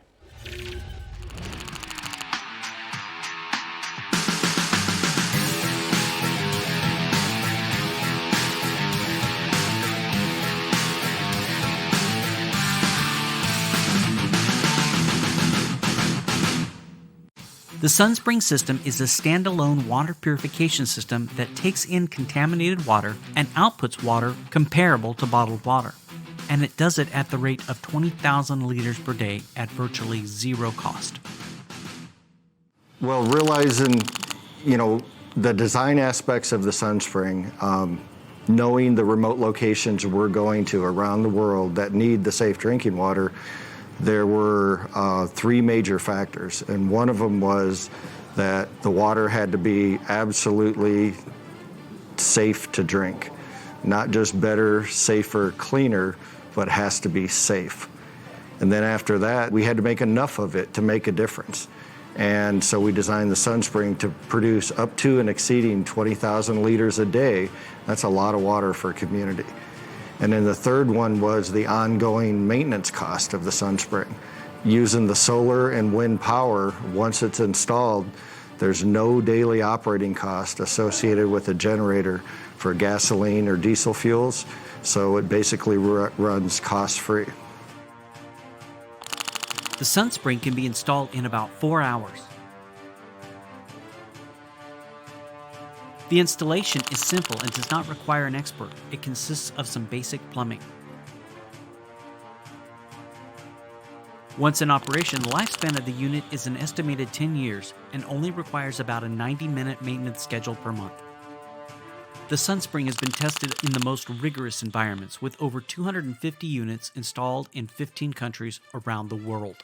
The SunSpring system is a standalone water purification system that takes in contaminated water and outputs water comparable to bottled water. And it does it at the rate of 20,000 liters per day at virtually zero cost. Well, realizing, the design aspects of the SunSpring, knowing the remote locations we're going to around the world that need the safe drinking water, there were 3 major factors, and one of them was that the water had to be absolutely safe to drink. Not just better, safer, cleaner, but has to be safe. And then after that, we had to make enough of it to make a difference. And so we designed the SunSpring to produce up to and exceeding 20,000 liters a day. That's a lot of water for a community. And then the third one was the ongoing maintenance cost of the SunSpring. Using the solar and wind power, once it's installed, there's no daily operating cost associated with a generator for gasoline or diesel fuels, so it basically runs cost-free. The SunSpring can be installed in about 4 hours. The installation is simple and does not require an expert. It consists of some basic plumbing. Once in operation, the lifespan of the unit is an estimated 10 years and only requires about a 90-minute maintenance schedule per month. The SunSpring has been tested in the most rigorous environments with over 250 units installed in 15 countries around the world.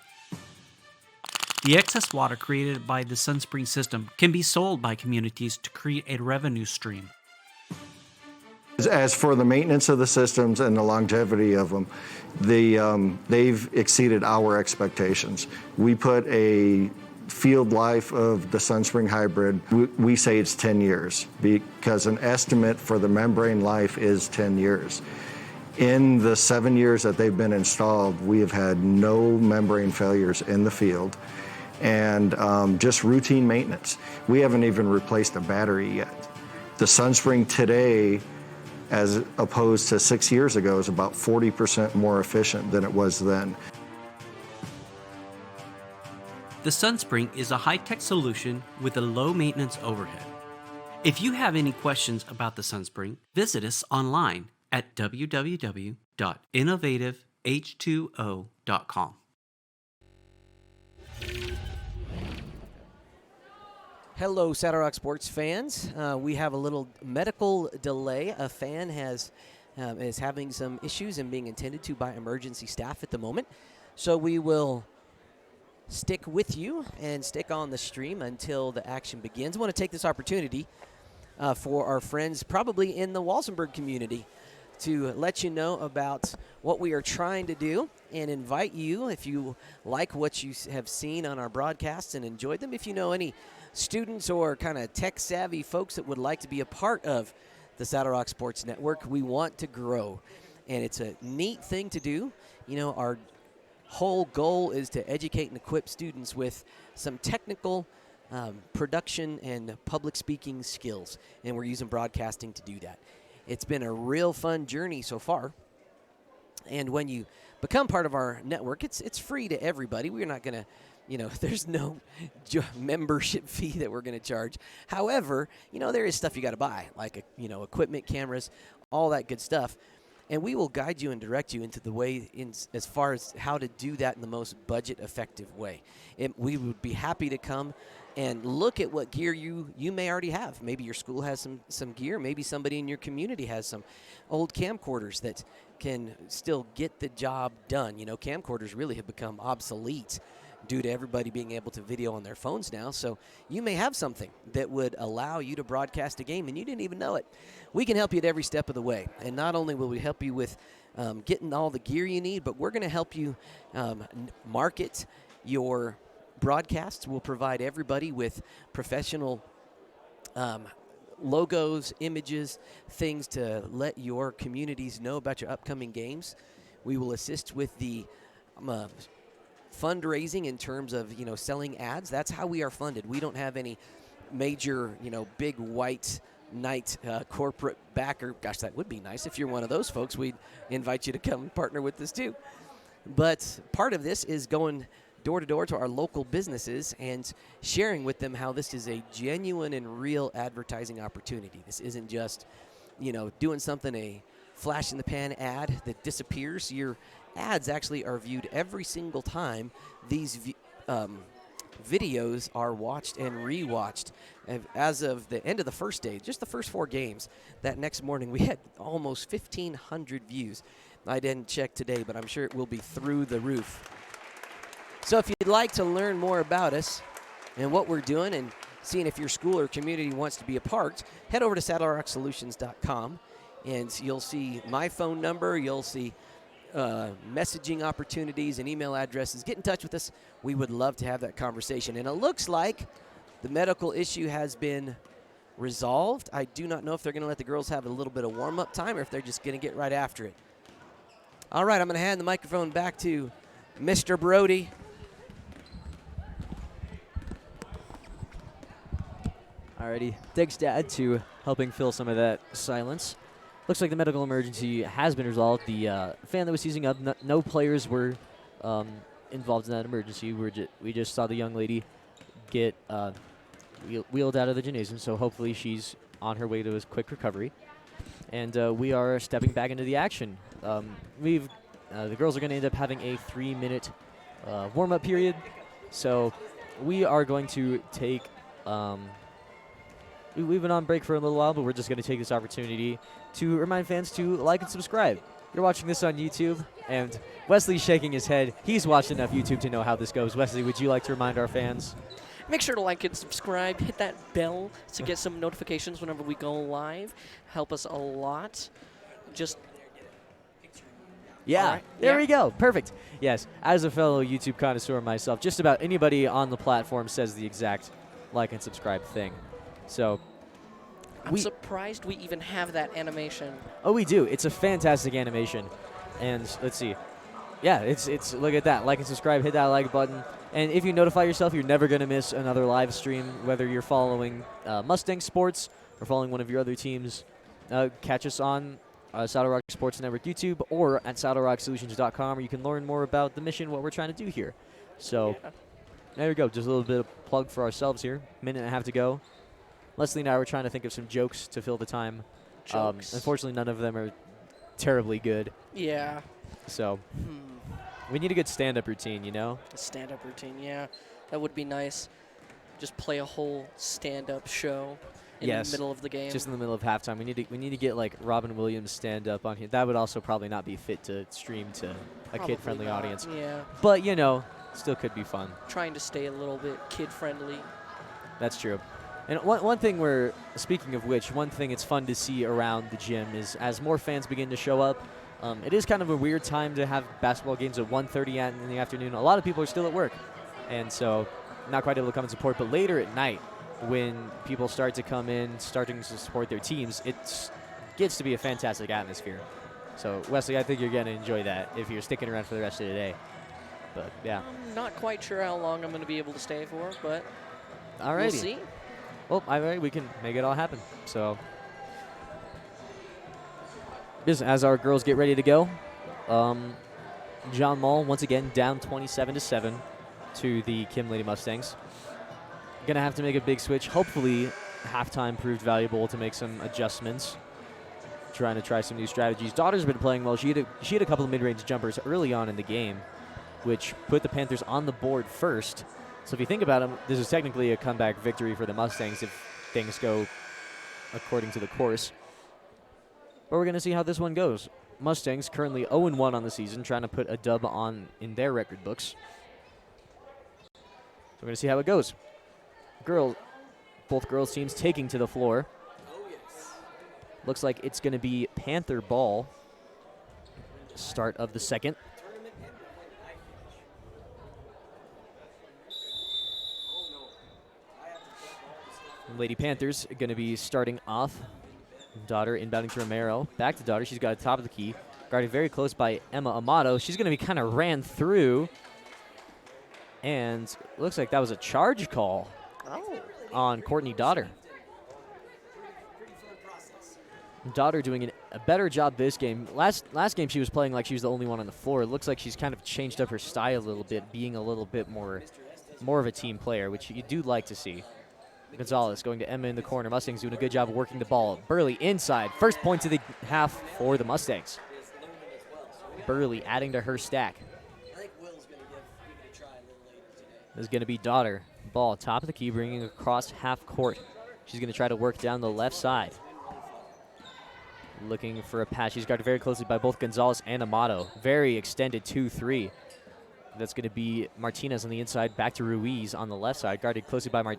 The excess water created by the SunSpring system can be sold by communities to create a revenue stream. As for the maintenance of the systems and the longevity of them, they've exceeded our expectations. We put a field life of the SunSpring Hybrid, we say it's 10 years because an estimate for the membrane life is 10 years. In the 7 years that they've been installed, we have had no membrane failures in the field and just routine maintenance. We haven't even replaced a battery yet. The SunSpring today, as opposed to 6 years ago, is about 40% more efficient than it was then. The SunSpring is a high-tech solution with a low maintenance overhead. If you have any questions about the SunSpring, visit us online at www.innovativeh2o.com. Hello, Saddle Rock sports fans. We have a little medical delay. A fan is having some issues and being attended to by emergency staff at the moment. So we will stick with you and stick on the stream until the action begins. I want to take this opportunity for our friends probably in the Walsenburg community to let you know about what we are trying to do and invite you, if you like what you have seen on our broadcasts and enjoyed them, if you know any students or kind of tech-savvy folks that would like to be a part of the Saddle Rock Sports Network, we want to grow. And it's a neat thing to do. You know, our whole goal is to educate and equip students with some technical production and public speaking skills, and we're using broadcasting to do that. It's been a real fun journey so far. And when you become part of our network, it's free to everybody. We're not going to, there's no membership fee that we're going to charge. However, there is stuff you got to buy, like, equipment, cameras, all that good stuff. And we will guide you and direct you into the way as far as how to do that in the most budget-effective way. We would be happy to come and look at what gear you may already have. Maybe your school has some gear. Maybe somebody in your community has some old camcorders that can still get the job done. Camcorders really have become obsolete due to everybody being able to video on their phones now. So you may have something that would allow you to broadcast a game and you didn't even know it. We can help you at every step of the way. And not only will we help you with getting all the gear you need, but we're going to help you market your broadcasts. We'll provide everybody with professional logos, images, things to let your communities know about your upcoming games. We will assist with the fundraising in terms of, selling ads. That's how we are funded. We don't have any major, big white knight corporate backer. Gosh, that would be nice. If you're one of those folks, we'd invite you to come and partner with us too. But part of this is going door to door to our local businesses and sharing with them how this is a genuine and real advertising opportunity. This isn't just, doing something, a flash in the pan ad that disappears. Your ads actually are viewed every single time these videos are watched and rewatched. As of the end of the first day, just the first 4 games, that next morning we had almost 1,500 views. I didn't check today, but I'm sure it will be through the roof. So if you'd like to learn more about us and what we're doing and seeing if your school or community wants to be a part, head over to saddlerocksolutions.com and you'll see my phone number. You'll see messaging opportunities and email addresses. Get in touch with us. We would love to have that conversation. And it looks like the medical issue has been resolved. I do not know if they're going to let the girls have a little bit of warm-up time or if they're just going to get right after it. All right, I'm going to hand the microphone back to Mr. Brody. Alrighty, thanks, Dad, to helping fill some of that silence. Looks like the medical emergency has been resolved. The fan that was seizing up, no players were involved in that emergency. We just saw the young lady get wheeled out of the gymnasium, so hopefully she's on her way to a quick recovery. And we are stepping back into the action. The girls are going to end up having a 3-minute warm-up period, so we are going to take. We've been on break for a little while, but we're just going to take this opportunity to remind fans to like and subscribe. You're watching this on YouTube, and Wesley's shaking his head. He's watched enough YouTube to know how this goes. Wesley, would you like to remind our fans? Make sure to like and subscribe. Hit that bell to get some notifications whenever we go live. Help us a lot. Yeah, right. There we go. Perfect. Yes, as a fellow YouTube connoisseur myself, just about anybody on the platform says the exact like and subscribe thing. So I'm surprised we even have that animation. Oh, we do. It's a fantastic animation. And let's see. Yeah, it's look at that. Like and subscribe, hit that like button. And if you notify yourself, you're never going to miss another live stream, whether you're following Mustang Sports or following one of your other teams. Catch us on Saddle Rock Sports Network YouTube or at saddlerocksolutions.com, where you can learn more about the mission, what we're trying to do here. So there we go. Just a little bit of plug for ourselves here. Minute and a half to go. Leslie and I were trying to think of some jokes to fill the time. Unfortunately, none of them are terribly good. Yeah. So we need a good stand-up routine, A stand-up routine, yeah. That would be nice. Just play a whole stand-up show in the middle of the game. Just in the middle of halftime. We need to get like Robin Williams stand-up on here. That would also probably not be fit to stream to a kid-friendly audience. Yeah. But still could be fun. Trying to stay a little bit kid-friendly. That's true. And one thing speaking of which, one thing it's fun to see around the gym is as more fans begin to show up, it is kind of a weird time to have basketball games at 1:30 in the afternoon. A lot of people are still at work, and so not quite able to come and support. But later at night, when people start to come in, starting to support their teams, it gets to be a fantastic atmosphere. So, Wesley, I think you're going to enjoy that if you're sticking around for the rest of the day. But, yeah. I'm not quite sure how long I'm going to be able to stay for, but All We'll righty. see. Well, we can make it all happen. So, just as our girls get ready to go, John Mall once again down 27-7 to the Kim Lady Mustangs. Gonna have to make a big switch. Hopefully, halftime proved valuable to make some adjustments. Trying to try some new strategies. Daughter's been playing well. She had a couple of mid-range jumpers early on in the game, which put the Panthers on the board first. So if you think about it, this is technically a comeback victory for the Mustangs if things go according to the course. But we're going to see how this one goes. Mustangs currently 0-1 on the season, trying to put a dub on in their record books. So we're going to see how it goes. Both girls teams taking to the floor. Looks like it's going to be Panther ball. Start of the second. Lady Panthers are going to be starting off. Daughter inbounding to Romero. Back to Daughter. She's got a top of the key. Guarded very close by Emma Amato. She's going to be kind of ran through. And looks like that was a charge call on Courtney Daughter. Daughter doing a better job this game. Last game she was playing like she was the only one on the floor. It looks like she's kind of changed up her style a little bit, being a little bit more of a team player, which you do like to see. Gonzalez going to Emma in the corner. Mustangs doing a good job of working the ball. Burley inside. First point of the half for the Mustangs. Burley adding to her stack. This is going to be Daughter. Ball top of the key, bringing across half court. She's going to try to work down the left side. Looking for a pass. She's guarded very closely by both Gonzalez and Amato. Very extended 2-3. That's going to be Martinez on the inside. Back to Ruiz on the left side. Guarded closely by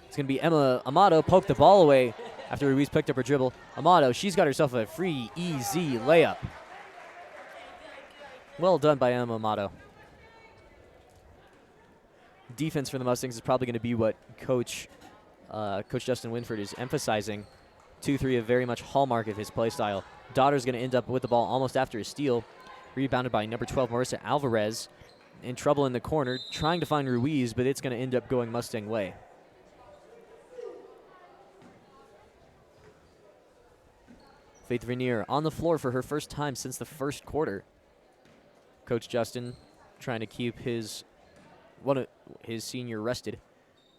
it's going to be Emma Amato. Poked the ball away after Ruiz picked up her dribble. Amato, she's got herself a free, easy layup. Well done by Emma Amato. Defense for the Mustangs is probably going to be what Coach Justin Winford is emphasizing. 2-3, a very much hallmark of his play style. Daughter's going to end up with the ball almost after a steal. Rebounded by number 12, Marissa Alvarez. In trouble in the corner, trying to find Ruiz, but it's going to end up going Mustang way. Faith Vernier on the floor for her first time since the first quarter. Coach Justin trying to keep his senior rested.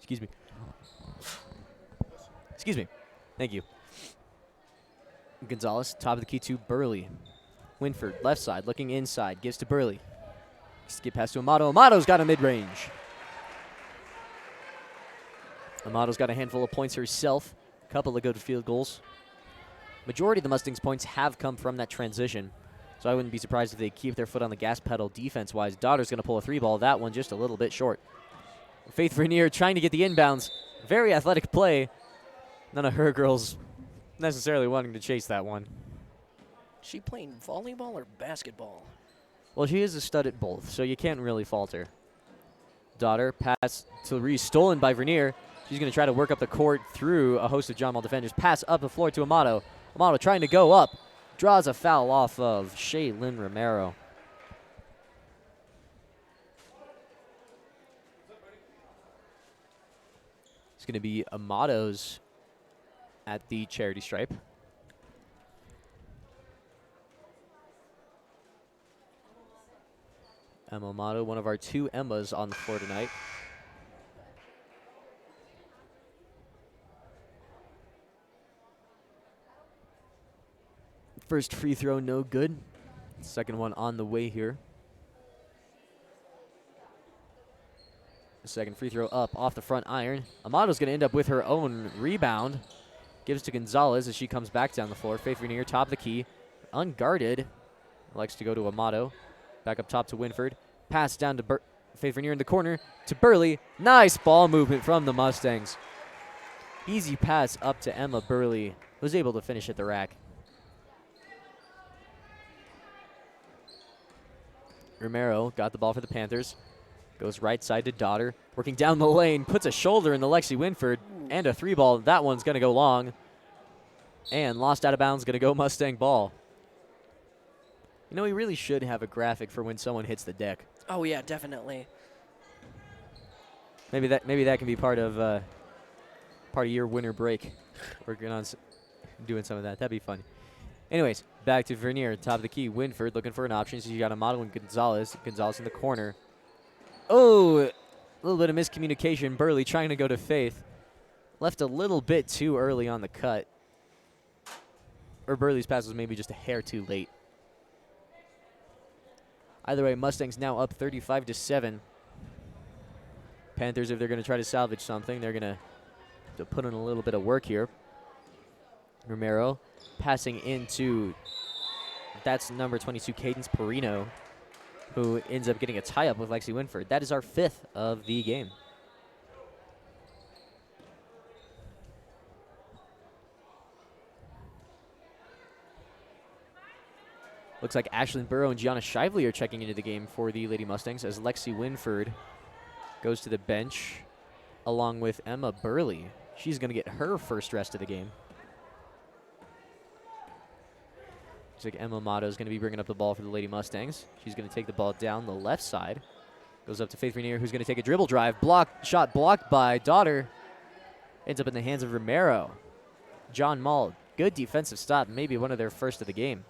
Excuse me. Thank you. Gonzalez, top of the key to Burley. Winford, left side, looking inside, gives to Burley. Skip pass to Amato. Amato's got a mid-range. Amato's got a handful of points herself. A couple of good field goals. Majority of the Mustangs' points have come from that transition, so I wouldn't be surprised if they keep their foot on the gas pedal defense-wise. Daughter's going to pull a three ball. That one just a little bit short. Faith Vernier trying to get the inbounds. Very athletic play. None of her girls necessarily wanting to chase that one. She playing volleyball or basketball? Well, she is a stud at both, so you can't really fault her. Daughter, pass to Reese, stolen by Vernier. She's going to try to work up the court through a host of John Mall defenders. Pass up the floor to Amato. Amato trying to go up. Draws a foul off of Shaylin Romero. It's going to be Amato's at the charity stripe. Emma Amato, one of our two Emmas on the floor tonight. First free throw, no good. Second one on the way here. Second free throw up off the front iron. Amato's going to end up with her own rebound. Gives to Gonzalez as she comes back down the floor. Faith Vernier, top of the key. Unguarded. Likes to go to Amato. Back up top to Winford. Pass down to Faith Vernier in the corner to Burley. Nice ball movement from the Mustangs. Easy pass up to Emma. Burley was able to finish at the rack. Romero got the ball for the Panthers. Goes right side to Daughter. Working down the lane. Puts a shoulder in the Lexi Winford. And a three ball. That one's going to go long. And lost out of bounds. Going to go Mustang ball. You know, we really should have a graphic for when someone hits the deck. Oh, yeah, definitely. Maybe that can be part of your winter break. Working on doing some of that. That'd be fun. Anyways, back to Vernier, top of the key. Winford looking for an option. So you got Amato and Gonzalez. Gonzalez in the corner. Oh, a little bit of miscommunication. Burley trying to go to Faith. Left a little bit too early on the cut. Or Burley's pass was maybe just a hair too late. Either way, Mustangs now up 35-7. Panthers, if they're going to try to salvage something, they're going to put in a little bit of work here. Romero passing into, that's number 22, Cadence Perino, who ends up getting a tie-up with Lexi Winford. That is our 5th of the game. Looks like Ashlyn Burrow and Gianna Shively are checking into the game for the Lady Mustangs as Lexi Winford goes to the bench along with Emma Burley. She's going to get her first rest of the game. Looks like Emma Amato is going to be bringing up the ball for the Lady Mustangs. She's going to take the ball down the left side. Goes up to Faith Rainier, who's going to take a dribble drive. Shot blocked by Daughter. Ends up in the hands of Romero. John Mall, good defensive stop, maybe one of their first of the game.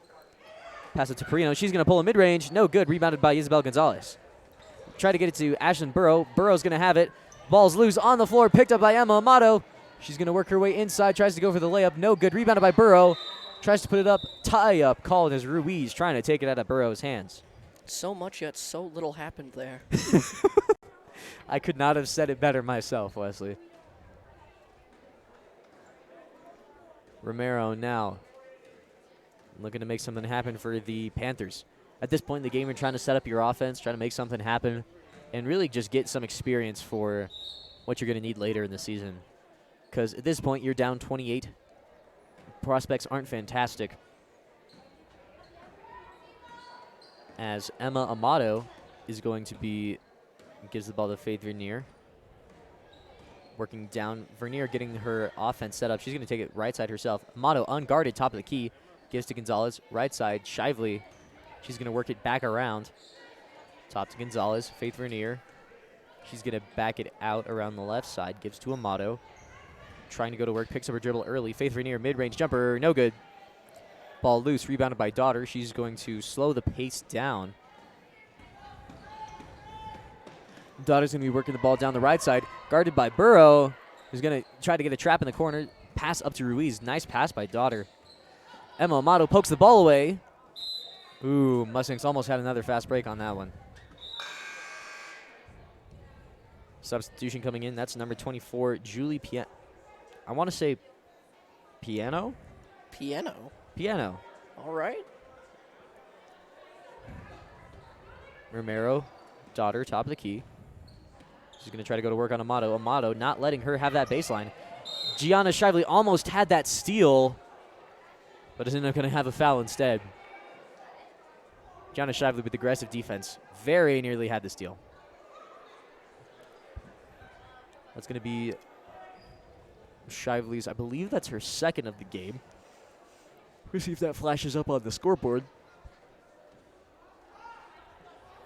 Pass it to Perino. She's going to pull a mid-range. No good. Rebounded by Isabel Gonzalez. Try to get it to Ashlyn Burrow. Burrow's going to have it. Ball's loose on the floor. Picked up by Emma Amato. She's going to work her way inside. Tries to go for the layup. No good. Rebounded by Burrow. Tries to put it up. Tie-up called as Ruiz trying to take it out of Burrow's hands. So much, yet so little happened there. I could not have said it better myself, Wesley. Romero now looking to make something happen for the Panthers. At this point in the game, you're trying to set up your offense, trying to make something happen, and really just get some experience for what you're going to need later in the season. Because at this point, you're down 28. Prospects aren't fantastic. As Emma Amato is going to be, gives the ball to Faith Vernier. Working down, Vernier getting her offense set up. She's going to take it right side herself. Amato unguarded, top of the key. Gives to Gonzalez, right side, Shively. She's going to work it back around. Top to Gonzalez, Faith Vernier. She's going to back it out around the left side. Gives to Amato. Trying to go to work, picks up her dribble early. Faith Vernier, mid-range jumper, no good. Ball loose, rebounded by Daughter. She's going to slow the pace down. Daughter's going to be working the ball down the right side. Guarded by Burrow, who's going to try to get a trap in the corner. Pass up to Ruiz. Nice pass by Daughter. Emma Amato pokes the ball away. Ooh, Mustangs almost had another fast break on that one. Substitution coming in. That's number 24, Julie Piano. I want to say Piano? Piano. Piano. All right. Romero, Daughter, top of the key. She's going to try to go to work on Amato. Amato not letting her have that baseline. Gianna Shively almost had that steal, but is going to have a foul instead. Gianna Shively with aggressive defense. Very nearly had the steal. That's going to be Shively's, I believe that's her second of the game. We'll see if that flashes up on the scoreboard.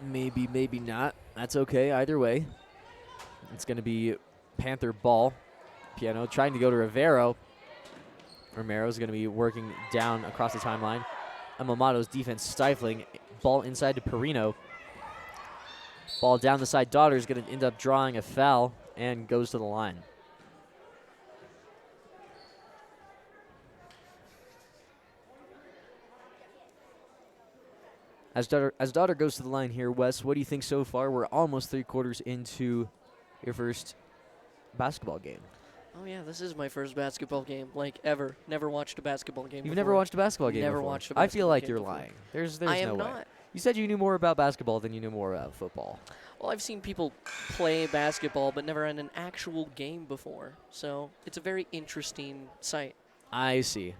Maybe, maybe not. That's okay either way. It's going to be Panther ball. Piano trying to go to Rivero. Romero's going to be working down across the timeline. Amamato's defense stifling. Ball inside to Perino. Ball down the side. Daughter's going to end up drawing a foul and goes to the line. As Daughter goes to the line here, Wes, what do you think so far? We're almost 3 quarters into your first basketball game. Oh, yeah, this is my first basketball game, like, ever. Never watched a basketball game You've before. never watched a basketball game Never before. watched a I basketball feel like game you're before. lying. There's I no am way. not. You said you knew more about basketball than you knew more about football. Well, I've seen people play basketball, but never in an actual game before. So it's a very interesting sight. I see.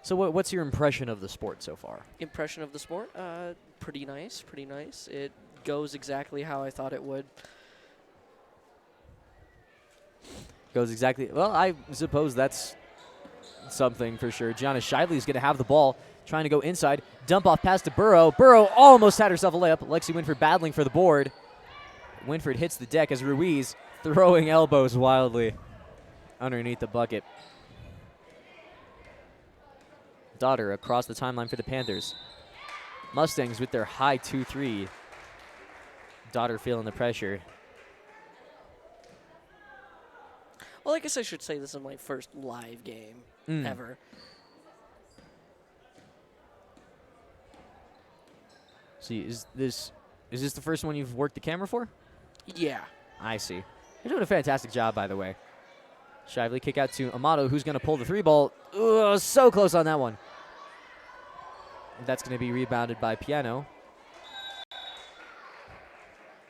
So what's your impression of the sport so far? Impression of the sport? Pretty nice, pretty nice. It goes exactly how I thought it would. Goes exactly. Well, I suppose that's something for sure. Gianna Shively's going to have the ball, trying to go inside. Dump off pass to Burrow. Burrow almost had herself a layup. Lexi Winford battling for the board. Winford hits the deck as Ruiz throwing elbows wildly underneath the bucket. Daughter across the timeline for the Panthers. Mustangs with their high 2-3. Daughter feeling the pressure. Well, I guess I should say this is my first live game ever. See, is this the first one you've worked the camera for? Yeah. I see. You're doing a fantastic job, by the way. Shively kick out to Amato, who's going to pull the 3-ball. Ooh, so close on that one. That's going to be rebounded by Piano.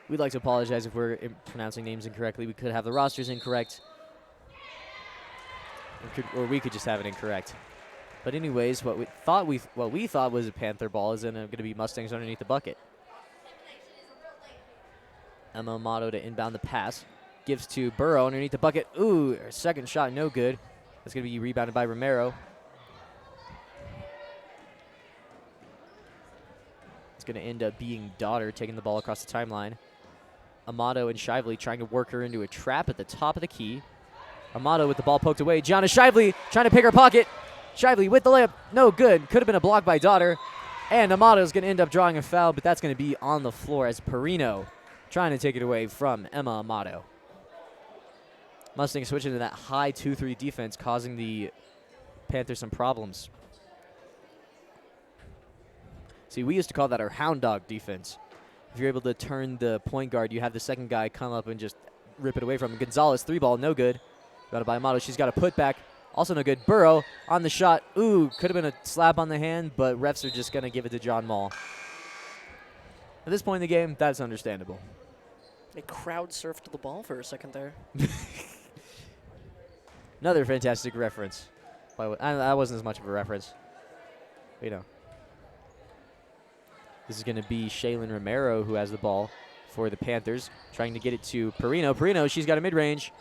We'd like to apologize if we're pronouncing names incorrectly. We could have the rosters incorrect. Or we could just have it incorrect. But anyways, what we thought was a Panther ball is going to be Mustangs underneath the bucket. Emma Amato to inbound the pass. Gives to Burrow underneath the bucket. Ooh, her second shot, no good. That's going to be rebounded by Romero. It's going to end up being Daughter taking the ball across the timeline. Amato and Shively trying to work her into a trap at the top of the key. Amato with the ball poked away. Gianna Shively trying to pick her pocket. Shively with the layup. No good. Could have been a block by Daughter. And Amato's going to end up drawing a foul, but that's going to be on the floor as Perino trying to take it away from Emma Amato. Mustangs switching to that high 2-3 defense, causing the Panthers some problems. See, we used to call that our hound dog defense. If you're able to turn the point guard, you have the second guy come up and just rip it away from him. Gonzalez, 3-ball, no good. Got it by Amato. She's got a putback. Also no good. Burrow on the shot. Ooh, could have been a slap on the hand, but refs are just going to give it to John Mall. At this point in the game, that's understandable. They crowd surfed the ball for a second there. Another fantastic reference. That wasn't as much of a reference. But, you know. This is going to be Shaylin Romero who has the ball for the Panthers. Trying to get it to Perino. Perino, she's got a mid-range.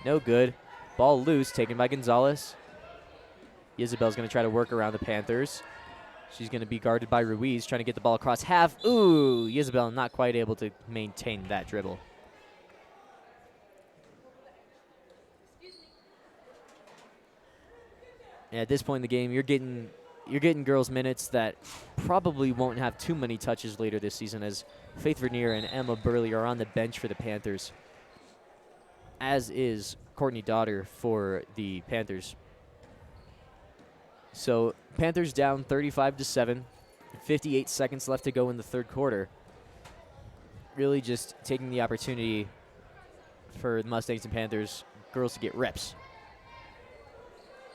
No good. Ball loose, taken by Gonzalez. Isabel's going to try to work around the Panthers. She's going to be guarded by Ruiz, trying to get the ball across half. Ooh, Isabel not quite able to maintain that dribble. And at this point in the game, you're getting girls minutes that probably won't have too many touches later this season, as Faith Vernier and Emma Burley are on the bench for the Panthers, as is Courtney Daughter for the Panthers. So Panthers down 35-7, 58 seconds left to go in the third quarter. Really just taking the opportunity for the Mustangs and Panthers girls to get reps.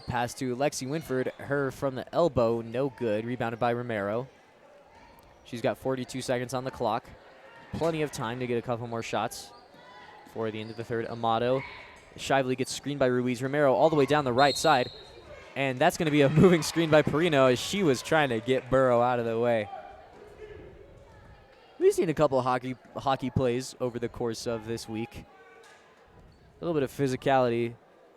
Pass to Lexi Winford, her from the elbow, no good, rebounded by Romero. She's got 42 seconds on the clock. Plenty of time to get a couple more shots for the end of the third. Amato. Shively gets screened by Ruiz. Romero all the way down the right side. And that's going to be a moving screen by Perino as she was trying to get Burrow out of the way. We've seen a couple of hockey plays over the course of this week. A little bit of physicality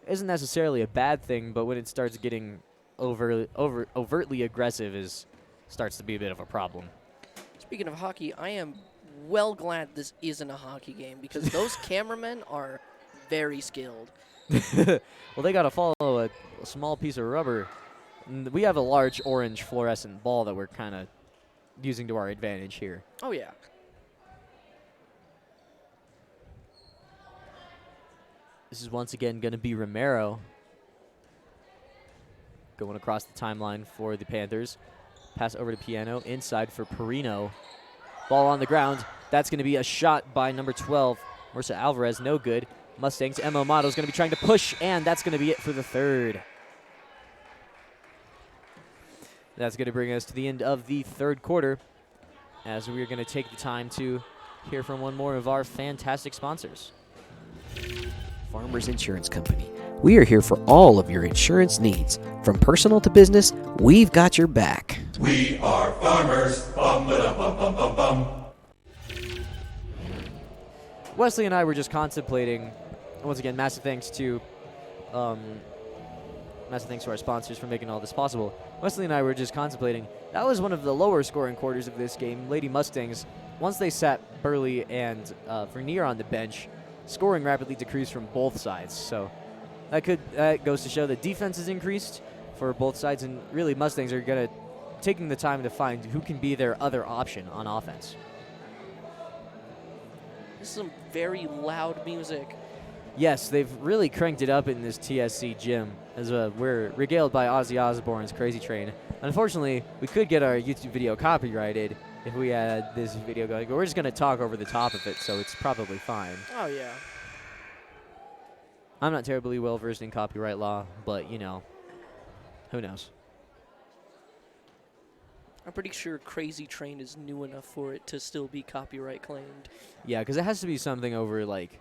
isn't necessarily a bad thing, but when it starts getting overtly aggressive, starts to be a bit of a problem. Speaking of hockey, I am well glad this isn't a hockey game because those cameramen are very skilled. Well, they got to follow a small piece of rubber. We have a large orange fluorescent ball that we're kind of using to our advantage here. Oh, yeah. This is once again going to be Romero going across the timeline for the Panthers. Pass over to Piano, inside for Perino. Ball on the ground. That's going to be a shot by number 12, Marissa Alvarez, no good. Mustangs, Emma Amato is going to be trying to push, and that's going to be it for the third. That's going to bring us to the end of the third quarter, as we're going to take the time to hear from one more of our fantastic sponsors. Farmers Insurance Company. We are here for all of your insurance needs. From personal to business, we've got your back. We are farmers. Bum ba dum bum bum bum bum. Wesley and I were just contemplating, once again, massive thanks to our sponsors for making all this possible. Wesley and I were just contemplating, that was one of the lower scoring quarters of this game. Lady Mustangs, once they sat Burley and Vernier on the bench, scoring rapidly decreased from both sides. So that goes to show that defense is increased for both sides, and really Mustangs are going to taking the time to find who can be their other option on offense. This is some very loud music. Yes, they've really cranked it up in this TSC gym as we're regaled by Ozzy Osbourne's Crazy Train. Unfortunately, we could get our YouTube video copyrighted if we had this video going, but we're just going to talk over the top of it, so it's probably fine. Oh, yeah. I'm not terribly well versed in copyright law, but, you know, who knows? I'm pretty sure Crazy Train is new enough for it to still be copyright claimed. Yeah, because it has to be something over, like,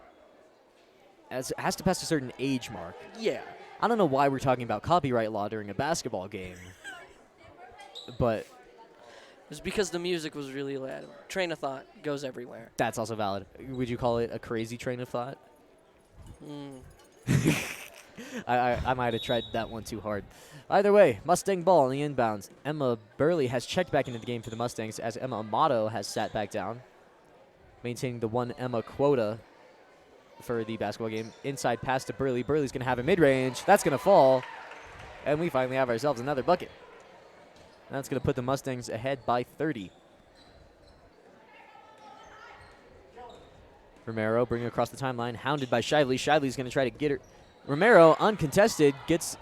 it has to pass a certain age mark. Yeah. I don't know why we're talking about copyright law during a basketball game, but It's because the music was really loud. Train of thought goes everywhere. that's also valid. Would you call it a crazy train of thought? I might have tried that one too hard. Either way, Mustang ball on the inbounds. Emma Burley has checked back into the game for the Mustangs as Emma Amato has sat back down, maintaining the one Emma quota for the basketball game. Inside pass to Burley. Burley's going to have a mid-range. That's going to fall. And we finally have ourselves another bucket. That's going to put the Mustangs ahead by 30. Romero bringing across the timeline, hounded by Shively. Shively's going to try to get her. Romero, uncontested, gets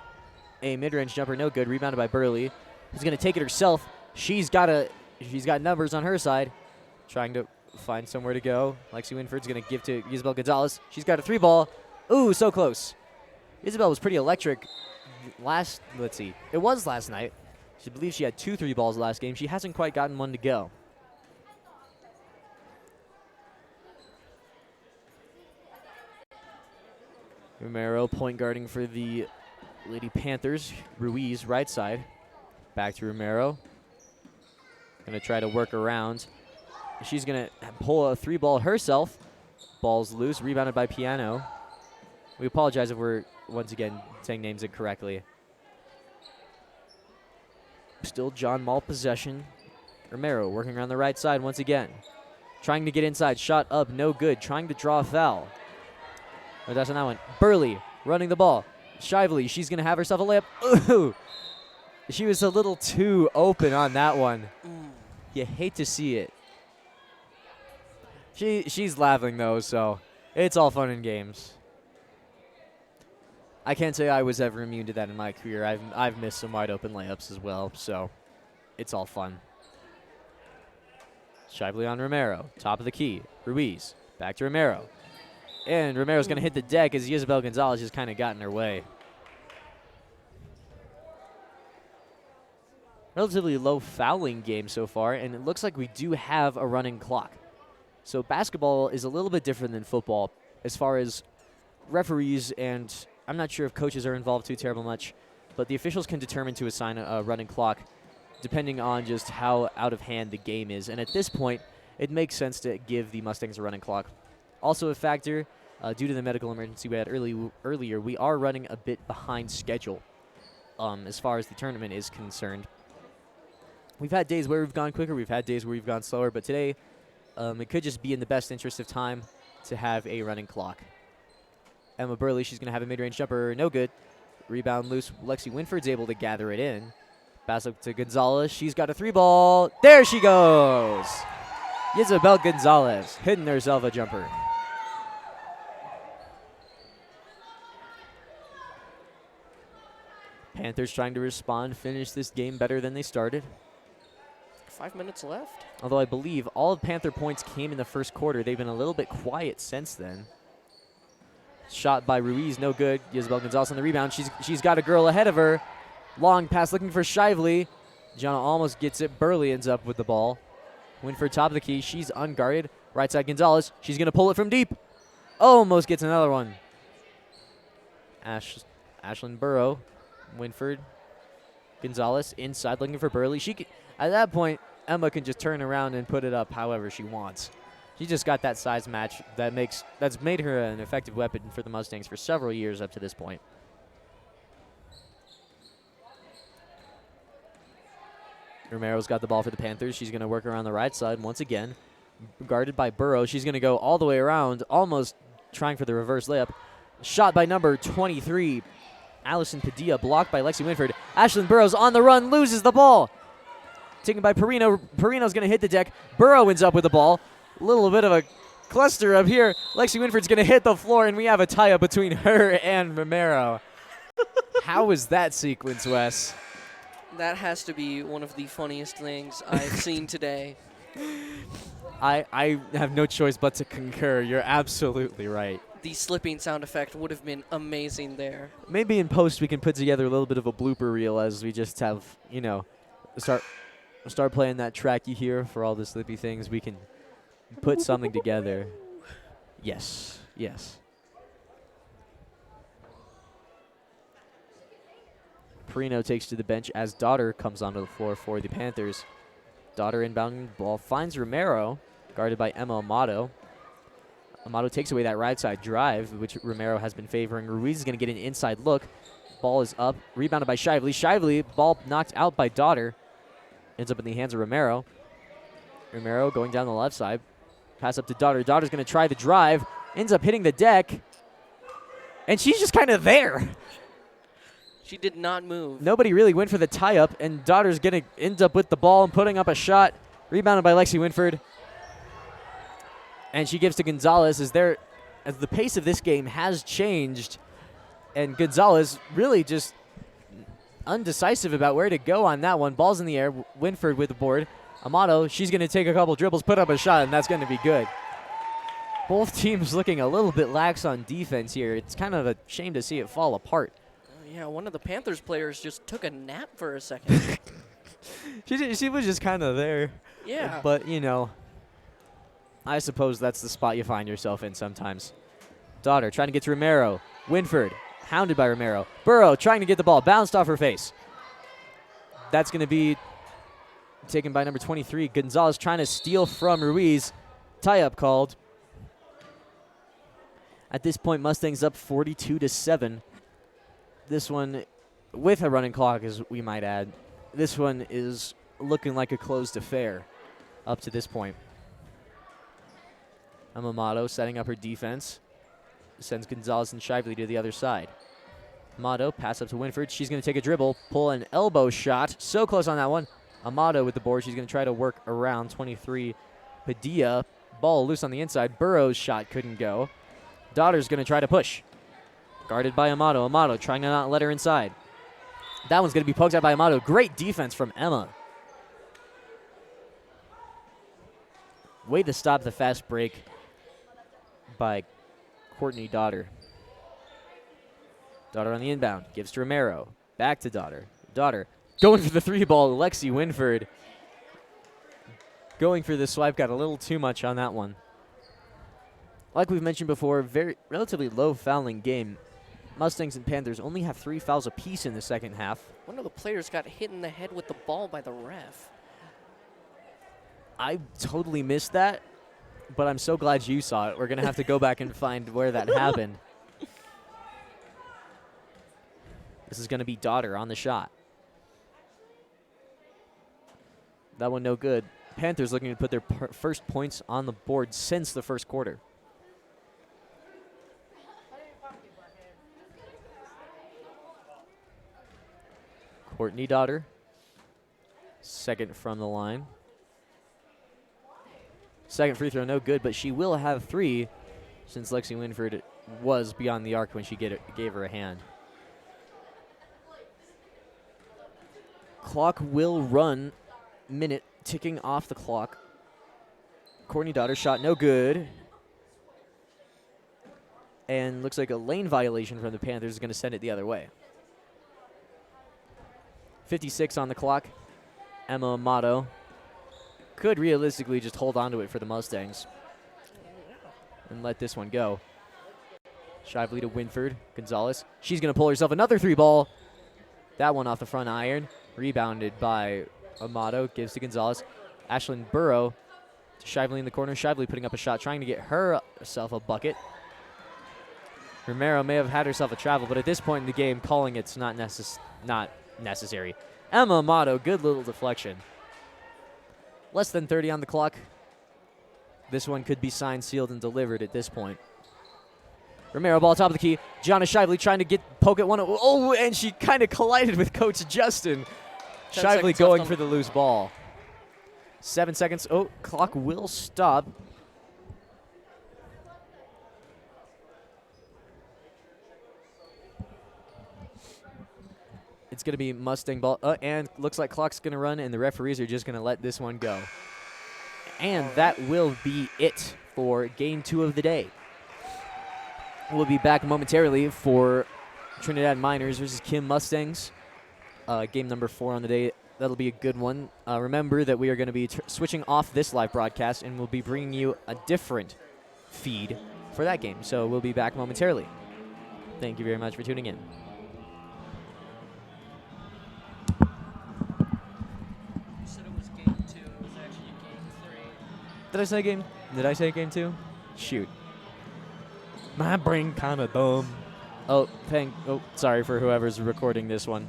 a mid-range jumper, no good. Rebounded by Burley, who's going to take it herself. She's got numbers on her side, trying to find somewhere to go. Lexi Winford's going to give to Isabel Gonzalez. She's got a 3-ball. Ooh, so close. Isabel was pretty electric let's see. It was last night. She believes she had 2 3-balls last game. She hasn't quite gotten one to go. Romero point guarding for the Lady Panthers. Ruiz right side. Back to Romero. Going to try to work around. She's going to pull a 3-ball herself. Ball's loose. Rebounded by Piano. We apologize if we're, once again, saying names incorrectly. Still John Mall possession. Romero working around the right side once again. Trying to get inside. Shot up. No good. Trying to draw a foul. Oh, that's on that one. Burley running the ball. Shively, she's going to have herself a layup. Ooh! She was a little too open on that one. You hate to see it. She's laughing, though, so it's all fun and games. I can't say I was ever immune to that in my career. I've missed some wide open layups as well, so it's all fun. Shively on Romero. Top of the key. Ruiz. Back to Romero. And Romero's going to hit the deck as Isabel Gonzalez just kind of got in her way. Relatively low fouling game so far, and it looks like we do have a running clock. So basketball is a little bit different than football as far as referees, and I'm not sure if coaches are involved too terrible much, but the officials can determine to assign a running clock depending on just how out of hand the game is. And at this point, it makes sense to give the Mustangs a running clock. Also a factor, due to the medical emergency we had earlier, we are running a bit behind schedule as far as the tournament is concerned. We've had days where we've gone quicker, we've had days where we've gone slower, but today it could just be in the best interest of time to have a running clock. Emma Burley, she's going to have a mid-range jumper, no good. Rebound loose. Lexi Winford's able to gather it in. Pass up to Gonzalez. She's got a 3-ball. There she goes. Isabel Gonzalez hitting herself a jumper. Panthers trying to respond, finish this game better than they started. 5 minutes left. Although I believe all of Panther points came in the first quarter. They've been a little bit quiet since then. Shot by Ruiz, no good. Isabel Gonzalez on the rebound. She's got a girl ahead of her. Long pass looking for Shively. Gianna almost gets it. Burley ends up with the ball. Winford top of the key. She's unguarded. Right side Gonzalez. She's going to pull it from deep. Almost gets another one. Ashlyn Burrow. Winford. Gonzalez inside looking for Burley. At that point, Emma can just turn around and put it up however she wants. She just got that size match that's made her an effective weapon for the Mustangs for several years up to this point. Romero's got the ball for the Panthers. She's going to work around the right side once again. Guarded by Burrow. She's going to go all the way around, almost trying for the reverse layup. Shot by number 23, Allison Padilla, blocked by Lexi Winford. Ashlyn Burrows on the run, loses the ball. Taken by Perino. Perino's going to hit the deck. Burrow ends up with the ball. A little bit of a cluster up here. Lexi Winford's going to hit the floor, and we have a tie-up between her and Romero. How was that sequence, Wes? That has to be one of the funniest things I've seen today. I have no choice but to concur. You're absolutely right. The slipping sound effect would have been amazing there. Maybe in post we can put together a little bit of a blooper reel as we just have, start playing that track you hear for all the slippy things. We can put something together. Yes, yes. Perino takes to the bench as Daughter comes onto the floor for the Panthers. Daughter inbounding the ball, finds Romero, guarded by Emma Amato. Amato takes away that right side drive, which Romero has been favoring. Ruiz is going to get an inside look. Ball is up, rebounded by Shively. Shively, ball knocked out by Daughter. Ends up in the hands of Romero. Romero going down the left side. Pass up to Daughter. Daughter's going to try the drive. Ends up hitting the deck. And she's just kind of there. She did not move. Nobody really went for the tie-up, and Daughter's going to end up with the ball and putting up a shot. Rebounded by Lexi Winford. And she gives to Gonzalez as the pace of this game has changed. And Gonzalez really just undecisive about where to go on that one. Ball's in the air. Winford with the board. Amato, she's going to take a couple dribbles, put up a shot, and that's going to be good. Both teams looking a little bit lax on defense here. It's kind of a shame to see it fall apart. Yeah, one of the Panthers players just took a nap for a second. She was just kind of there. Yeah. But, I suppose that's the spot you find yourself in sometimes. Daughter trying to get to Romero. Winford, hounded by Romero. Burrow trying to get the ball, bounced off her face. That's going to be taken by number 23. Gonzalez trying to steal from Ruiz. Tie-up called. At this point, Mustangs up 42-7. This one, with a running clock, as we might add, this one is looking like a closed affair up to this point. Amato setting up her defense. Sends Gonzalez and Shively to the other side. Amato, pass up to Winford. She's going to take a dribble, pull an elbow shot. So close on that one. Amato with the board. She's going to try to work around 23. Padilla, ball loose on the inside. Burrow's shot couldn't go. Daughter's going to try to push. Guarded by Amato. Amato trying to not let her inside. That one's going to be poked out by Amato. Great defense from Emma. Way to stop the fast break by Courtney Daughter. Daughter on the inbound. Gives to Romero. Back to Daughter. Daughter going for the three ball. Lexi Winford going for the swipe. Got a little too much on that one. Like we've mentioned before, relatively low fouling game. Mustangs and Panthers only have 3 fouls apiece in the second half. One of the players got hit in the head with the ball by the ref. I totally missed that, but I'm so glad you saw it. We're going to have to go back and find where that happened. This is going to be Daughter on the shot. That one no good. Panthers looking to put their first points on the board since the first quarter. Courtney Daughter, second from the line. Second free throw, no good, but she will have 3 since Lexi Winford was beyond the arc when she gave her a hand. Clock will run, minute ticking off the clock. Courtney Daughter shot no good. And looks like a lane violation from the Panthers is going to send it the other way. 56 on the clock. Emma Amato could realistically just hold on to it for the Mustangs and let this one go. Shively to Winford. Gonzalez. She's going to pull herself another 3 ball. That one off the front iron. Rebounded by Amato. Gives to Gonzalez. Ashlyn Burrow to Shively in the corner. Shively putting up a shot, trying to get herself a bucket. Romero may have had herself a travel, but at this point in the game, calling it's not necessary. Emma Amato, good little deflection. Less than 30 on the clock. This one could be signed, sealed, and delivered at this point. Romero, ball top of the key. Gianna Shively trying to poke at one. Oh, and she kind of collided with Coach Justin. 10 Shively seconds going left for the loose ball. 7 seconds. Oh, clock will stop. It's going to be Mustang ball. And looks like clock's going to run, and the referees are just going to let this one go. And that will be it for game 2 of the day. We'll be back momentarily for Trinidad Miners versus Kim Mustangs. Game number 4 on the day. That'll be a good one. Remember that we are going to be switching off this live broadcast, and we'll be bringing you a different feed for that game. So we'll be back momentarily. Thank you very much for tuning in. You said it was game 2. It was actually game 3. Did I say game 2? Shoot. My brain kind of dumb. Oh, sorry for whoever's recording this one.